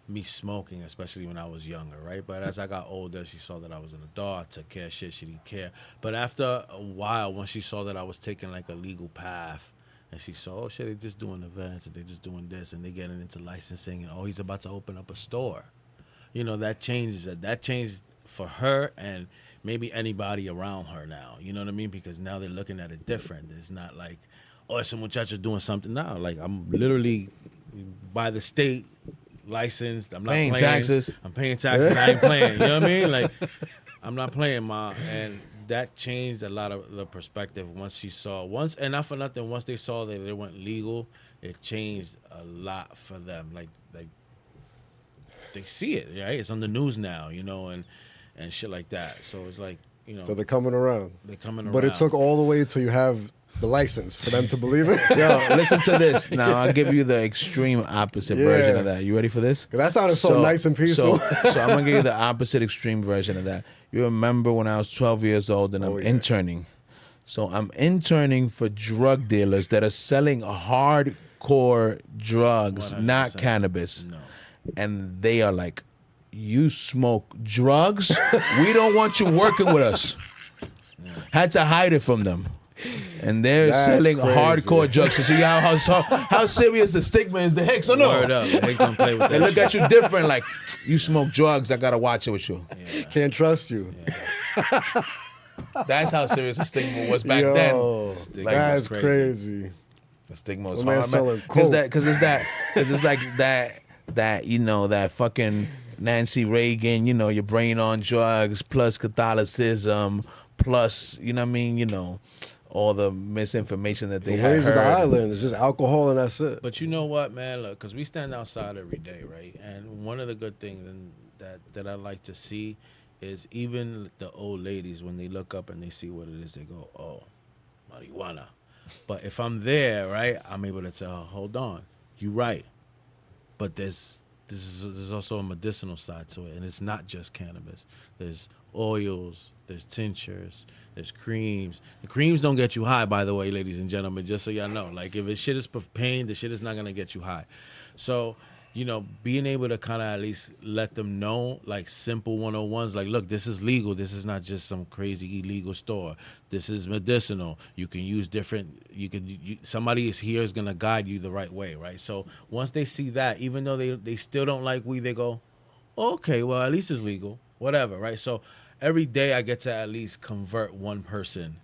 Speaker 2: me smoking, especially when I was younger, right? But as I got older, she saw that I was an adult. I took care of shit. She didn't care. But after a while, when she saw that I was taking like a legal path, and she saw, oh shit, they just doing events, and they just doing this, and they getting into licensing, and oh, he's about to open up a store. You know, that changes it. That changed for her and maybe anybody around her now. You know what I mean? Because now they're looking at it different. It's not like, oh, it's a muchacho doing something now. Like, I'm literally by the state licensed. I'm not
Speaker 3: paying
Speaker 2: playing
Speaker 3: taxes.
Speaker 2: I'm paying taxes. I ain't playing. You know what I mean? Like, I'm not playing, ma. And that changed a lot of the perspective once she saw. And not for nothing, once they saw that they went legal, it changed a lot for them. Like they see it, right? It's on the news now, you know, and shit like that. So it's like, you know.
Speaker 1: So they're coming around. But it
Speaker 2: around.
Speaker 1: took all the way till you have the license for them to believe it.
Speaker 3: Yo, listen to this. Now I'll give you the extreme opposite version of that. You ready for this?
Speaker 1: That sounded so nice and peaceful.
Speaker 3: So I'm gonna give you the opposite extreme version of that. You remember when I was 12 years old and I'm interning. So I'm interning for drug dealers that are selling hardcore drugs,
Speaker 2: 100%.
Speaker 3: not cannabis.
Speaker 2: No.
Speaker 3: And they are like, you smoke drugs? We don't want you working with us. Had to hide it from them. And they're selling hardcore drugs. So see how serious the stigma is to Hicks or no?
Speaker 2: Word up. Hicks don't play with that.
Speaker 3: They look at you different, like, you smoke drugs, I gotta watch it with you.
Speaker 2: Yeah.
Speaker 1: Can't trust you.
Speaker 2: Yeah.
Speaker 3: That's how serious the stigma was back then.
Speaker 2: Like,
Speaker 1: That's crazy.
Speaker 3: The stigma was
Speaker 1: My man
Speaker 3: hard,
Speaker 1: selling
Speaker 3: man.
Speaker 1: coke.
Speaker 3: Because it's like that, you know, that fucking Nancy Reagan, you know, your brain on drugs, plus Catholicism, plus, you know what I mean, you know, all the misinformation that they
Speaker 1: The
Speaker 3: had
Speaker 1: ways of the
Speaker 3: heard.
Speaker 1: island is just alcohol and that's it.
Speaker 2: But you know what, man? Look, because we stand outside every day, right? And one of the good things that I like to see is even the old ladies, when they look up and they see what it is, they go, oh, marijuana. But if I'm there, right, I'm able to tell, hold on, you're right. But there's also a medicinal side to it, and it's not just cannabis. There's oils, there's tinctures, there's creams. The creams don't get you high, by the way, ladies and gentlemen, just so y'all know. Like, if shit is for pain, the shit is not going to get you high. So, you know, being able to kind of at least let them know, like, simple 101s, like, look, this is legal. This is not just some crazy illegal store. This is medicinal. You can use different, somebody is here is going to guide you the right way, right? So once they see that, even though they still don't like weed, they go, okay, well, at least it's legal, whatever, right? So every day I get to at least convert one person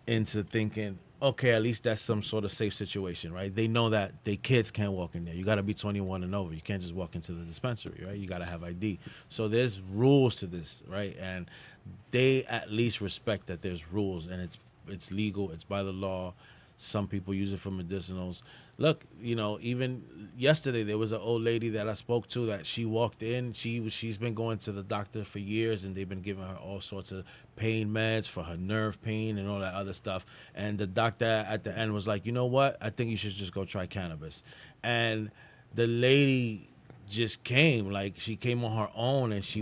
Speaker 2: into thinking, okay, at least that's some sort of safe situation, right? They know that they kids can't walk in there. You got to be 21 and over. You can't just walk into the dispensary, right? You got to have ID. So there's rules to this, right? And they at least respect that there's rules and it's legal. It's by the law. Some people use it for medicinals. Look, you know, even yesterday there was an old lady that I spoke to that she walked in. She's been going to the doctor for years, and they've been giving her all sorts of pain meds for her nerve pain and all that other stuff. And the doctor at the end was like, you know what? I think you should just go try cannabis. And the lady just came, like, she came on her own, and she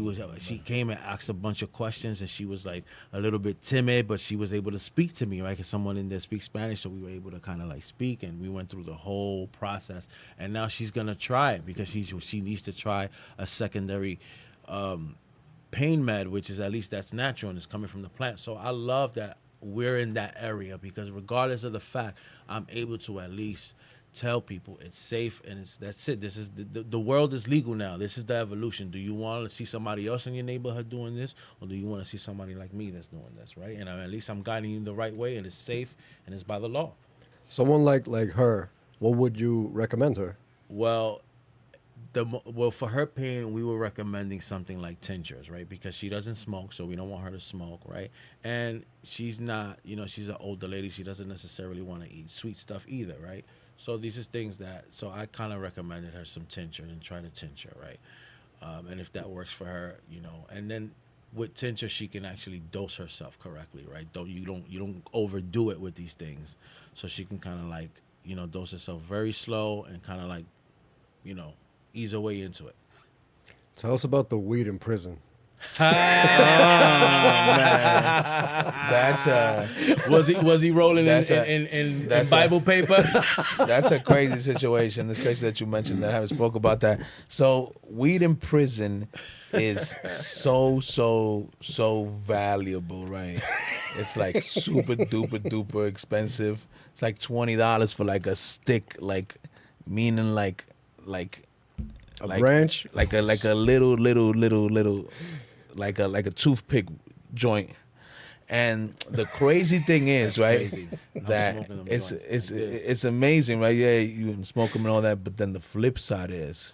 Speaker 2: came and asked a bunch of questions, and she was like a little bit timid, but she was able to speak to me, right? Because someone in there speaks Spanish, so we were able to kind of like speak, and we went through the whole process. And now she's gonna try it because she needs to try a secondary pain med, which is at least that's natural and it's coming from the plant. So I love that we're in that area, because regardless of the fact, I'm able to at least tell people it's safe, and that's it. This is the world is legal now. This is the evolution. Do you want to see somebody else in your neighborhood doing this, or do you want to see somebody like me that's doing this, right? And at least I'm guiding you the right way, and it's safe, and it's by the law.
Speaker 1: Someone like her, what would you recommend her?
Speaker 2: Well, for her pain, we were recommending something like tinctures, right? Because she doesn't smoke, so we don't want her to smoke, right? And she's not, you know, she's an older lady. She doesn't necessarily want to eat sweet stuff either, right? So these is things so I kind of recommended her some tincture and try the tincture, right? And if that works for her, you know, and then with tincture, she can actually dose herself correctly, right? You don't overdo it with these things. So she can kind of like, you know, dose herself very slow and kind of like, you know, ease her way into it.
Speaker 1: Tell us about the weed in prison.
Speaker 2: Was he rolling in Bible paper?
Speaker 3: That's a crazy situation. It's crazy that you mentioned that. I haven't spoke about that. So weed in prison is so valuable, right? It's like super duper expensive. It's like $20 for like a stick, like meaning like
Speaker 1: a branch,
Speaker 3: like a little like a toothpick joint. And the crazy thing is, right, that it's amazing, right? Yeah, you can smoke them and all that, but then the flip side is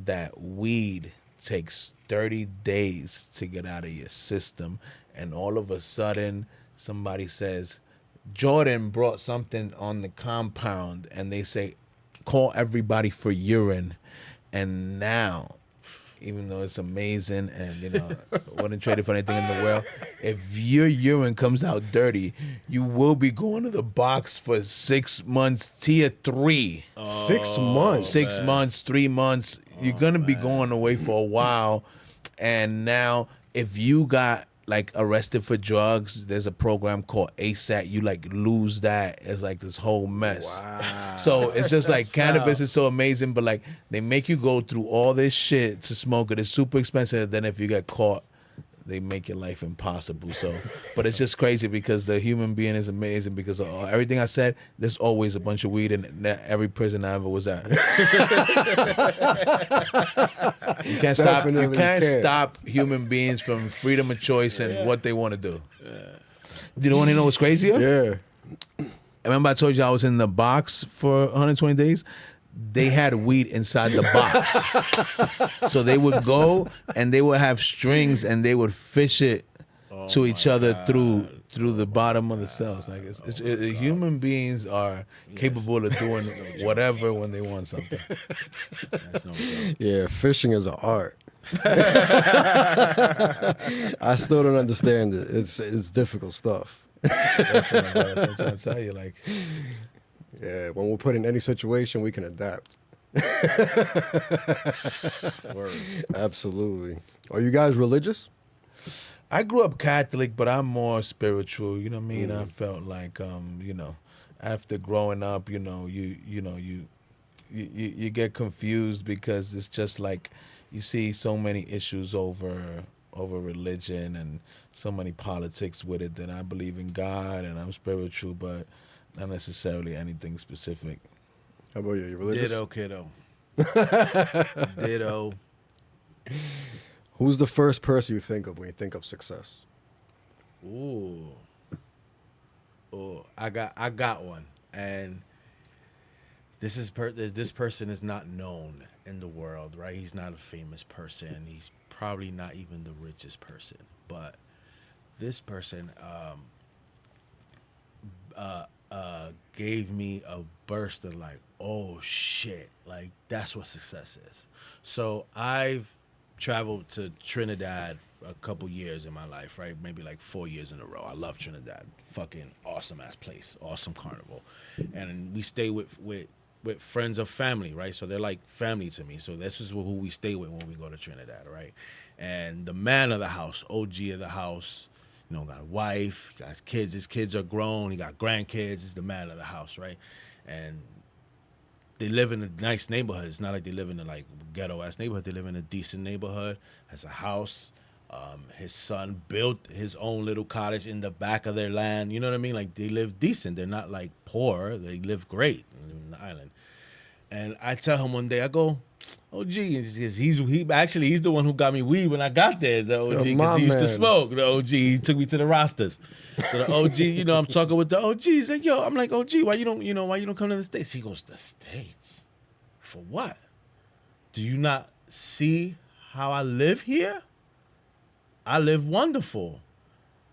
Speaker 3: that weed takes 30 days to get out of your system, and all of a sudden somebody says, Jordan brought something on the compound, and they say, call everybody for urine. And now, even though it's amazing and, you know, wouldn't trade it for anything in the world, if your urine comes out dirty, you will be going to the box for 6 months, tier 3.
Speaker 1: 6 months?
Speaker 3: 6 months, 3 months. You're going to be going away for a while. And now, if you got like arrested for drugs, there's a program called ASAT. You like lose that. It's like this whole mess.
Speaker 1: Wow.
Speaker 3: So it's just like cannabis is so amazing, but like they make you go through all this shit to smoke it. It's super expensive. Then if you get caught, they make your life impossible. So, but it's just crazy because the human being is amazing because of everything I said. There's always a bunch of weed in every prison I ever was at. You can't stop. You can't stop human beings from freedom of choice and what they want to do. Do you want to know what's crazier?
Speaker 1: Yeah.
Speaker 3: Remember I told you I was in the box for 120 days? They had weed inside the box. So they would go and they would have strings and they would fish it to each other through the bottom of the cells. Like human beings are capable of doing whatever when they want something.
Speaker 2: That's no joke.
Speaker 1: Yeah, fishing is an art. I still don't understand it. It's difficult stuff.
Speaker 3: That's what I'm trying to tell you. Like,
Speaker 1: yeah, when we're put in any situation, we can adapt.
Speaker 2: Word.
Speaker 1: Absolutely. Are you guys religious?
Speaker 3: I grew up Catholic, but I'm more spiritual. You know what I mean? I felt like, you know, after growing up, you get confused because it's just like you see so many issues over religion and so many politics with it. That I believe in God and I'm spiritual, but not necessarily anything specific.
Speaker 1: How about you? You religious?
Speaker 2: Ditto, kiddo. Ditto.
Speaker 1: Who's the first person you think of when you think of success?
Speaker 2: Ooh, I got one, and this person is not known in the world, right? He's not a famous person. He's probably not even the richest person, but this person gave me a burst of like, oh shit, like that's what success is. So I've traveled to Trinidad a couple years in my life, right? Maybe like 4 years in a row. I love Trinidad. Fucking awesome ass place. Awesome carnival. And we stay with friends of family, right? So they're like family to me. So this is who we stay with when we go to Trinidad, right? And the man of the house, OG of the house, you know, got a wife, got his kids. His kids are grown. He got grandkids. He's the man of the house, right? And they live in a nice neighborhood. It's not like they live in a like ghetto-ass neighborhood. They live in a decent neighborhood, has a house. His son built his own little cottage in the back of their land. You know what I mean? Like, they live decent. They're not, like, poor. They live great in the island. And I tell him one day, I go, OG, he's the one who got me weed when I got there, the OG, because he used to smoke. The OG, he took me to the rosters. So the OG, you know, I'm talking with the OG. He's like, yo, I'm like, OG, why you don't come to the States? He goes, the States? For what? Do you not see how I live here? I live wonderful.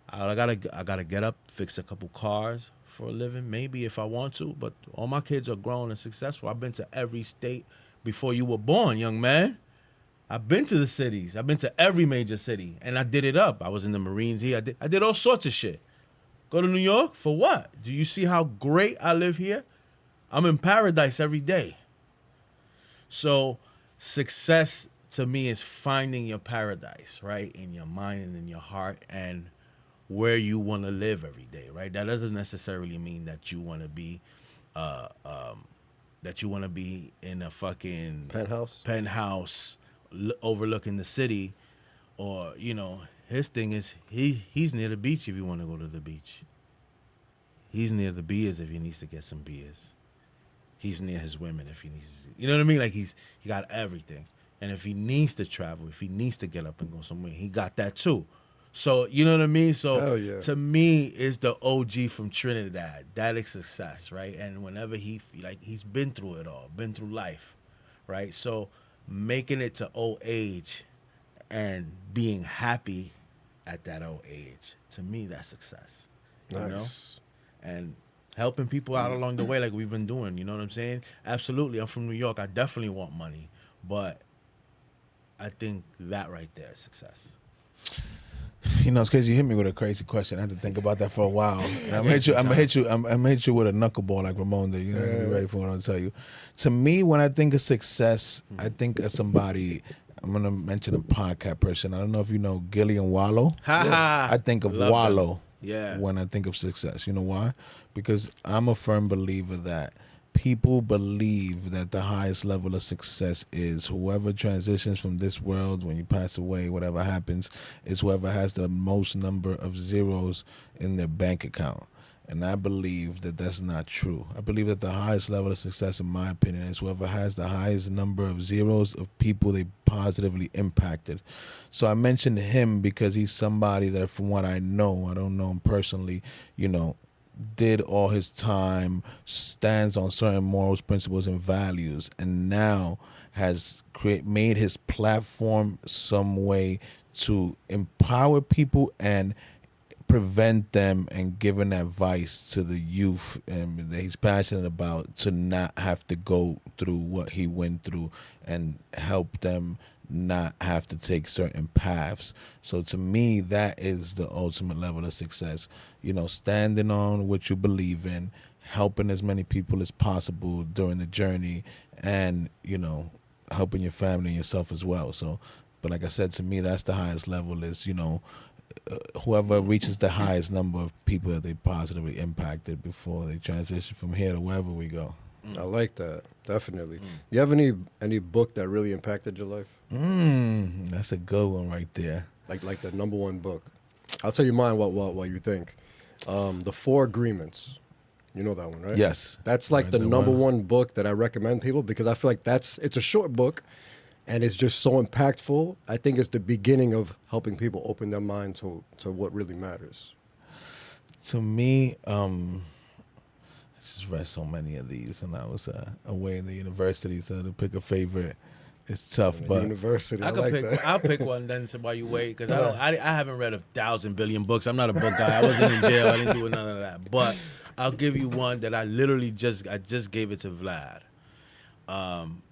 Speaker 2: I gotta get up, fix a couple cars for a living, maybe if I want to, but all my kids are grown and successful. I've been to every state before you were born, young man. I've been to the cities. I've been to every major city, and I did it up. I was in the Marines here. I did all sorts of shit. Go to New York? For what? Do you see how great I live here? I'm in paradise every day. So success to me is finding your paradise, right, in your mind and in your heart, and where you want to live every day, right? That doesn't necessarily mean that you want to be, in a fucking penthouse overlooking the city, or his thing is he's near the beach if you want to go to the beach. He's near the beers if he needs to get some beers. He's near his women if he needs to, you know what I mean? Like he got everything. And if he needs to travel, if he needs to get up and go somewhere, he got that too. So, you know what I mean? So to me, is the OG from Trinidad. That is success, right? And whenever he's been through it all, been through life, right? So making it to old age and being happy at that old age, to me, that's success. You know? And helping people out along the way like we've been doing, you know what I'm saying? Absolutely. I'm from New York. I definitely want money. But I think that right there is success.
Speaker 3: It's crazy. You hit me with a crazy question. I had to think about that for a while. And I'm gonna hit you with a knuckleball like Ramon did. Be ready for what I'm gonna tell you. To me, when I think of success, I think of somebody. I'm gonna mention a podcast person. I don't know if you know Gillian Wallow. I think of Wallow. When I think of success. You know why? Because I'm a firm believer that people believe that the highest level of success is whoever transitions from this world when you pass away, whatever happens, is whoever has the most number of zeros in their bank account. And I believe that that's not true. I believe that the highest level of success, in my opinion, is whoever has the highest number of zeros of people they positively impacted. So I mentioned him because he's somebody that, from what I know, I don't know him personally, did all his time, stands on certain morals, principles, and values, and now has made his platform some way to empower people and prevent them, and giving advice to the youth and that he's passionate about, to not have to go through what he went through, and help them not have to take certain paths. So to me, that is the ultimate level of success. Standing on what you believe in, helping as many people as possible during the journey, and helping your family and yourself as well. So, but like I said, to me, that's the highest level. Is whoever reaches the highest number of people that they positively impacted before they transition from here to wherever we go.
Speaker 1: I like that, definitely. You have any book that really impacted your life?
Speaker 3: That's a good one right there.
Speaker 1: Like the number one book. I'll tell you mine. What you think? The Four Agreements. You know that one, right?
Speaker 3: Yes.
Speaker 1: That's like the number one book that I recommend people, because I feel like it's a short book, and it's just so impactful. I think it's the beginning of helping people open their mind to what really matters.
Speaker 3: To me, I just read so many of these, and I was away in the university, so to pick a favorite, it's tough. But
Speaker 1: university, that.
Speaker 2: I'll pick one then while you wait, because I haven't read 1,000 billion books. I'm not a book guy. I wasn't in jail. I didn't do none of that. But I'll give you one that I literally just gave it to Vlad.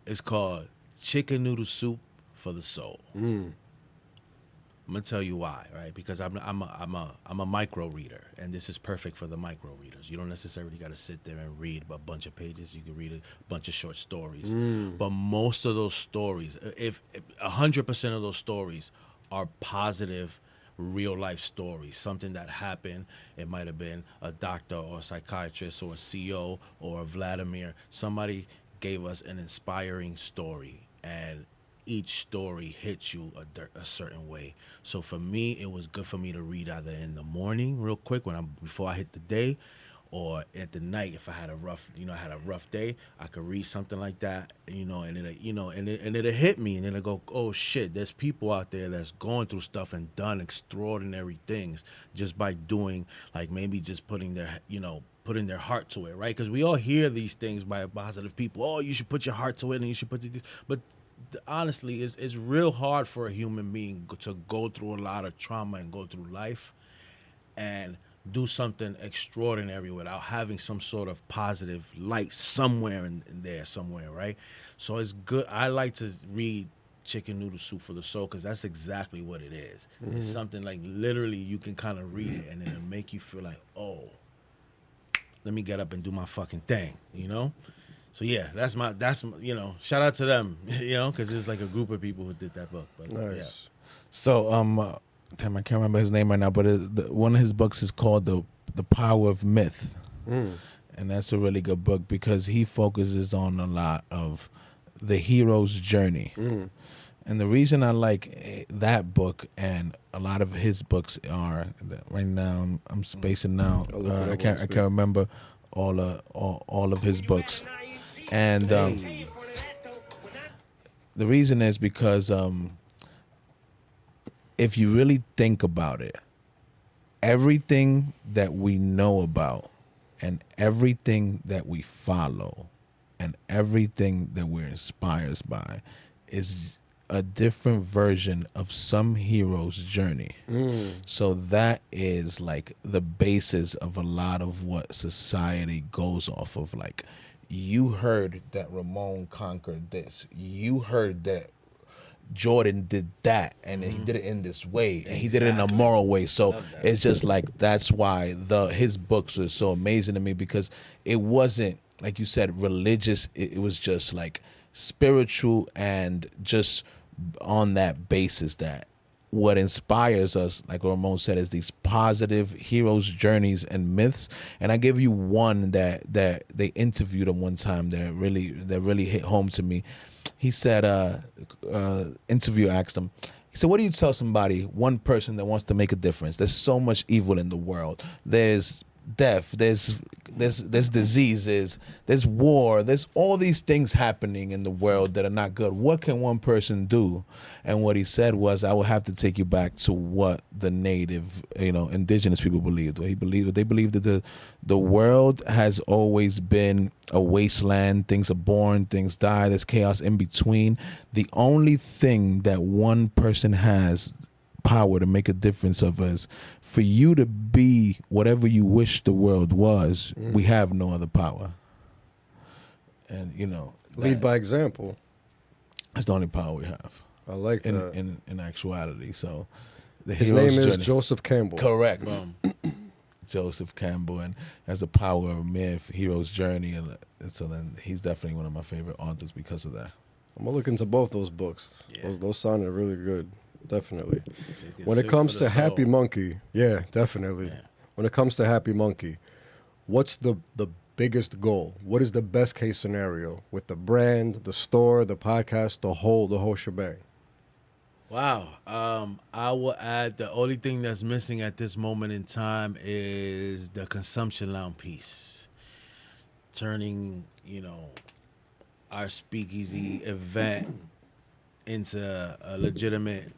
Speaker 2: It's called Chicken Noodle Soup for the Soul. I'm gonna tell you why, right? Because I'm a micro reader, and this is perfect for the micro readers. You don't necessarily got to sit there and read a bunch of pages. You can read a bunch of short stories. But most of those stories, if 100% of those stories are positive, real life stories, something that happened. It might have been a doctor or a psychiatrist or a CEO or a Vladimir. Somebody gave us an inspiring story, and each story hits you a certain way. So for me, it was good for me to read either in the morning real quick before I hit the day, or at the night if I had a rough day, I could read something like that, and it'll hit me, and then I go, oh shit, there's people out there that's going through stuff and done extraordinary things just by doing, like, maybe just putting their heart to it, right? Because we all hear these things by positive people. Oh, you should put your heart to it, and you should put this. But honestly, it's real hard for a human being to go through a lot of trauma and go through life and do something extraordinary without having some sort of positive light somewhere in there, right? So it's good. I like to read Chicken Noodle Soup for the Soul, because that's exactly what it is. It's something like, literally, you can kind of read it, and then it'll make you feel like, oh, let me get up and do my fucking thing, So yeah, you know, shout out to them, you know, because there's like a group of people who did that book. But
Speaker 1: Nice.
Speaker 3: So, damn, I can't remember his name right now, but one of his books is called the Power of Myth,
Speaker 1: Mm.
Speaker 3: and that's a really good book because he focuses on a lot of the hero's journey.
Speaker 1: Mm.
Speaker 3: And the reason I like that book and a lot of his books are that right now I'm spacing now.
Speaker 1: I'll look it up
Speaker 3: I
Speaker 1: on
Speaker 3: can't
Speaker 1: the
Speaker 3: remember all of his books, and the reason is because if you really think about it, everything that we know about and everything that we follow and everything that we're inspired by is a different version of some hero's journey. So that is like the basis of a lot of what society goes off of. Like, you heard that Ramon conquered this. You heard that Jordan did that, and he did it in this way, and he did it in a moral way. So it's just like that's why his books are so amazing to me, because it wasn't, like you said, religious. It was just like spiritual, and just on that basis that what inspires us, like Ramon said, is these positive heroes' journeys and myths. And I give you one that they interviewed him one time that really hit home to me. He said, interview asked him, he said, what do you tell somebody, one person that wants to make a difference? There's so much evil in the world. There's death, there's diseases, there's war, there's all these things happening in the world that are not good. What can one person do? And what he said was, I will have to take you back to what the native, indigenous people believed. They believed that the world has always been a wasteland. Things are born, things die, there's chaos in between. The only thing that one person has power to make a difference of is for you to be whatever you wish the world was. We have no other power, and
Speaker 1: Lead by example.
Speaker 3: that's the only power we have.
Speaker 1: I like that.
Speaker 3: In actuality. So
Speaker 1: His
Speaker 3: hero's
Speaker 1: name is
Speaker 3: journey-
Speaker 1: Joseph Campbell.
Speaker 3: correct. Joseph Campbell, and has a power of myth, hero's journey, and so then he's definitely one of my favorite authors because of that.
Speaker 1: I'm gonna look into both those books.
Speaker 2: Yeah.
Speaker 1: Those sounded really good. Definitely.
Speaker 2: It's
Speaker 1: When it
Speaker 2: soup
Speaker 1: comes
Speaker 2: for
Speaker 1: to
Speaker 2: the
Speaker 1: Happy
Speaker 2: soul.
Speaker 1: Monkey, yeah, definitely.
Speaker 2: Yeah.
Speaker 1: When it comes to Happy Monkey, what's the biggest goal? What is the best case scenario with the brand, the store, the podcast, the whole shebang?
Speaker 2: Wow. I will add, the only thing that's missing at this moment in time is the consumption lounge piece. Turning, our speakeasy event into a legitimate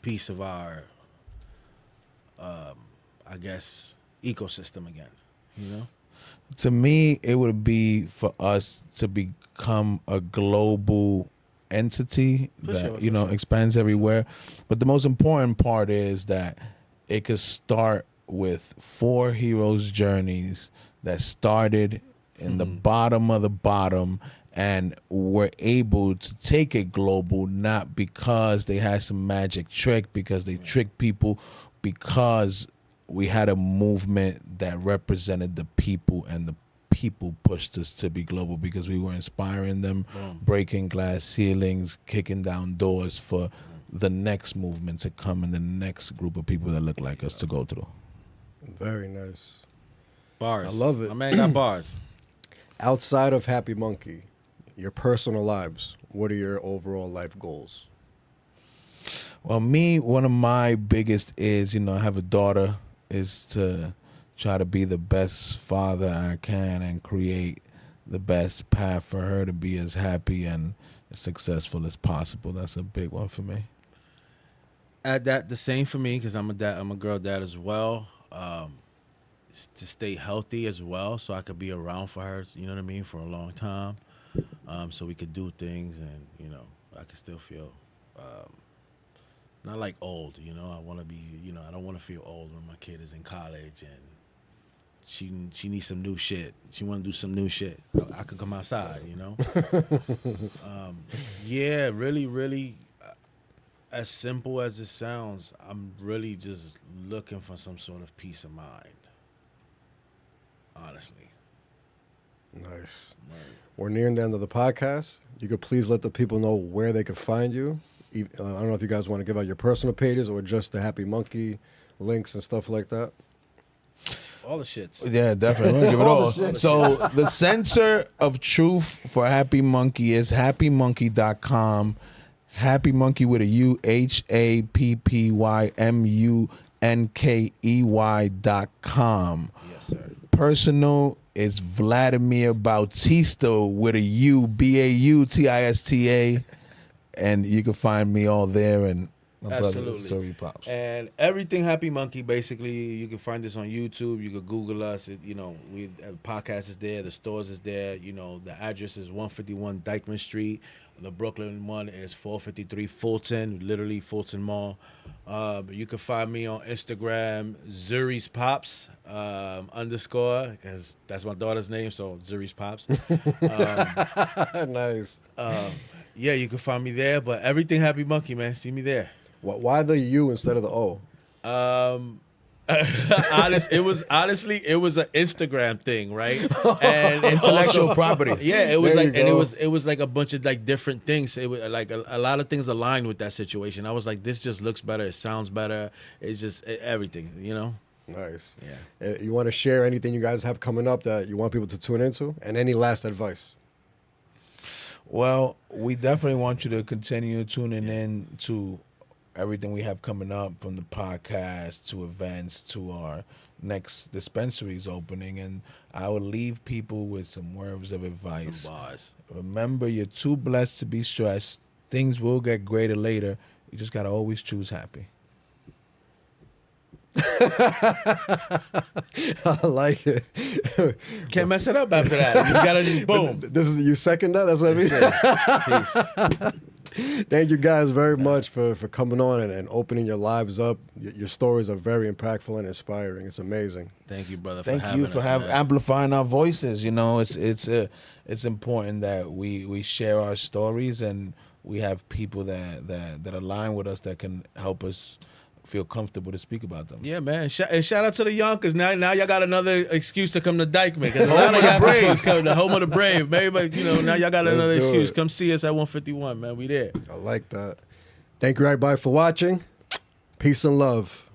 Speaker 2: piece of our, I guess, ecosystem again.
Speaker 3: To me, it would be for us to become a global entity
Speaker 2: For
Speaker 3: that
Speaker 2: sure.
Speaker 3: expands everywhere. But the most important part is that it could start with 4 heroes' journeys that started in the bottom of the bottom, and were able to take it global, not because they had some magic trick, because they tricked people, because we had a movement that represented the people, and the people pushed us to be global because we were inspiring them, breaking glass ceilings, kicking down doors for the next movement to come, and the next group of people that look like us to go through.
Speaker 1: Very nice.
Speaker 2: Bars.
Speaker 1: I love it.
Speaker 2: My man got bars.
Speaker 1: Outside of Happy Monkey, your personal lives, what are your overall life goals?
Speaker 3: Well, one of my biggest is, I have a daughter, is to try to be the best father I can and create the best path for her to be as happy and as successful as possible. That's a big one for me.
Speaker 2: Add that the same for me, because I'm a girl dad as well. To stay healthy as well, so I could be around for her, you know what I mean, for a long time. So we could do things, and I could still feel not like old. I want to be, I don't want to feel old when my kid is in college and she needs some new shit. She want to do some new shit. I could come outside, Yeah, really, really. As simple as it sounds, I'm really just looking for some sort of peace of mind. Honestly.
Speaker 1: Nice. We're nearing the end of the podcast. You could please let the people know where they could find you. I don't know if you guys want to give out your personal pages or just the Happy Monkey links and stuff like that.
Speaker 2: All the shits.
Speaker 3: Yeah, definitely. We're gonna give it all. So the censor of truth for Happy Monkey is happymonkey.com. Happy Monkey with a U, HAPPYMUNKEY.com.
Speaker 2: Yes, sir.
Speaker 3: Personal is Vladimir Bautista with a U, BAUTISTA. And you can find me all there, and my
Speaker 2: Absolutely.
Speaker 3: brother, Sorry Pops.
Speaker 2: And everything Happy Monkey, basically, you can find this on YouTube. You can Google us. The podcast is there. The stores is there. The address is 151 Dykeman Street. The Brooklyn one is 453 Fulton, literally Fulton Mall. You can find me on Instagram, Zuri's Pops _ because that's my daughter's name, so Zuri's Pops.
Speaker 1: Nice.
Speaker 2: Yeah, you can find me there. But everything Happy Monkey, man, see me there.
Speaker 1: Why the U instead of the O?
Speaker 2: It was an Instagram thing, right? And
Speaker 3: Intellectual property.
Speaker 2: Yeah, it was
Speaker 1: There
Speaker 2: like,
Speaker 1: you
Speaker 2: and
Speaker 1: go.
Speaker 2: it was like a bunch of like different things. It was like a lot of things aligned with that situation. I was like, this just looks better. It sounds better. It's just everything,
Speaker 1: Nice.
Speaker 2: Yeah.
Speaker 1: You want to share anything you guys have coming up that you want people to tune into? And any last advice?
Speaker 3: Well, we definitely want you to continue tuning in to everything we have coming up, from the podcast to events to our next dispensaries opening. And I will leave people with some words of advice.
Speaker 2: Some bars.
Speaker 3: Remember, you're too blessed to be stressed. Things will get greater later. You just got to always choose happy.
Speaker 1: I like it.
Speaker 2: Can't mess it up after that. You just gotta just boom.
Speaker 1: This is you second that? That's what I mean.
Speaker 2: Peace.
Speaker 1: Thank you guys very much for coming on and opening your lives up. Your stories are very impactful and inspiring. It's amazing.
Speaker 2: Thank you, brother.
Speaker 3: Thank
Speaker 2: for
Speaker 3: you
Speaker 2: having
Speaker 3: for
Speaker 2: us, man.
Speaker 3: amplifying our voices. It's important that we share our stories, and we have people that align with us that can help us feel comfortable to speak about them.
Speaker 2: Yeah, man. And shout out to the Yonkers. Now y'all got another excuse to come to Dykeman. Because a lot of y'all folks come to Home of the Brave. Maybe, now y'all got another excuse. Come see us at 151, man. We there.
Speaker 1: I like that. Thank you, everybody, for watching. Peace and love.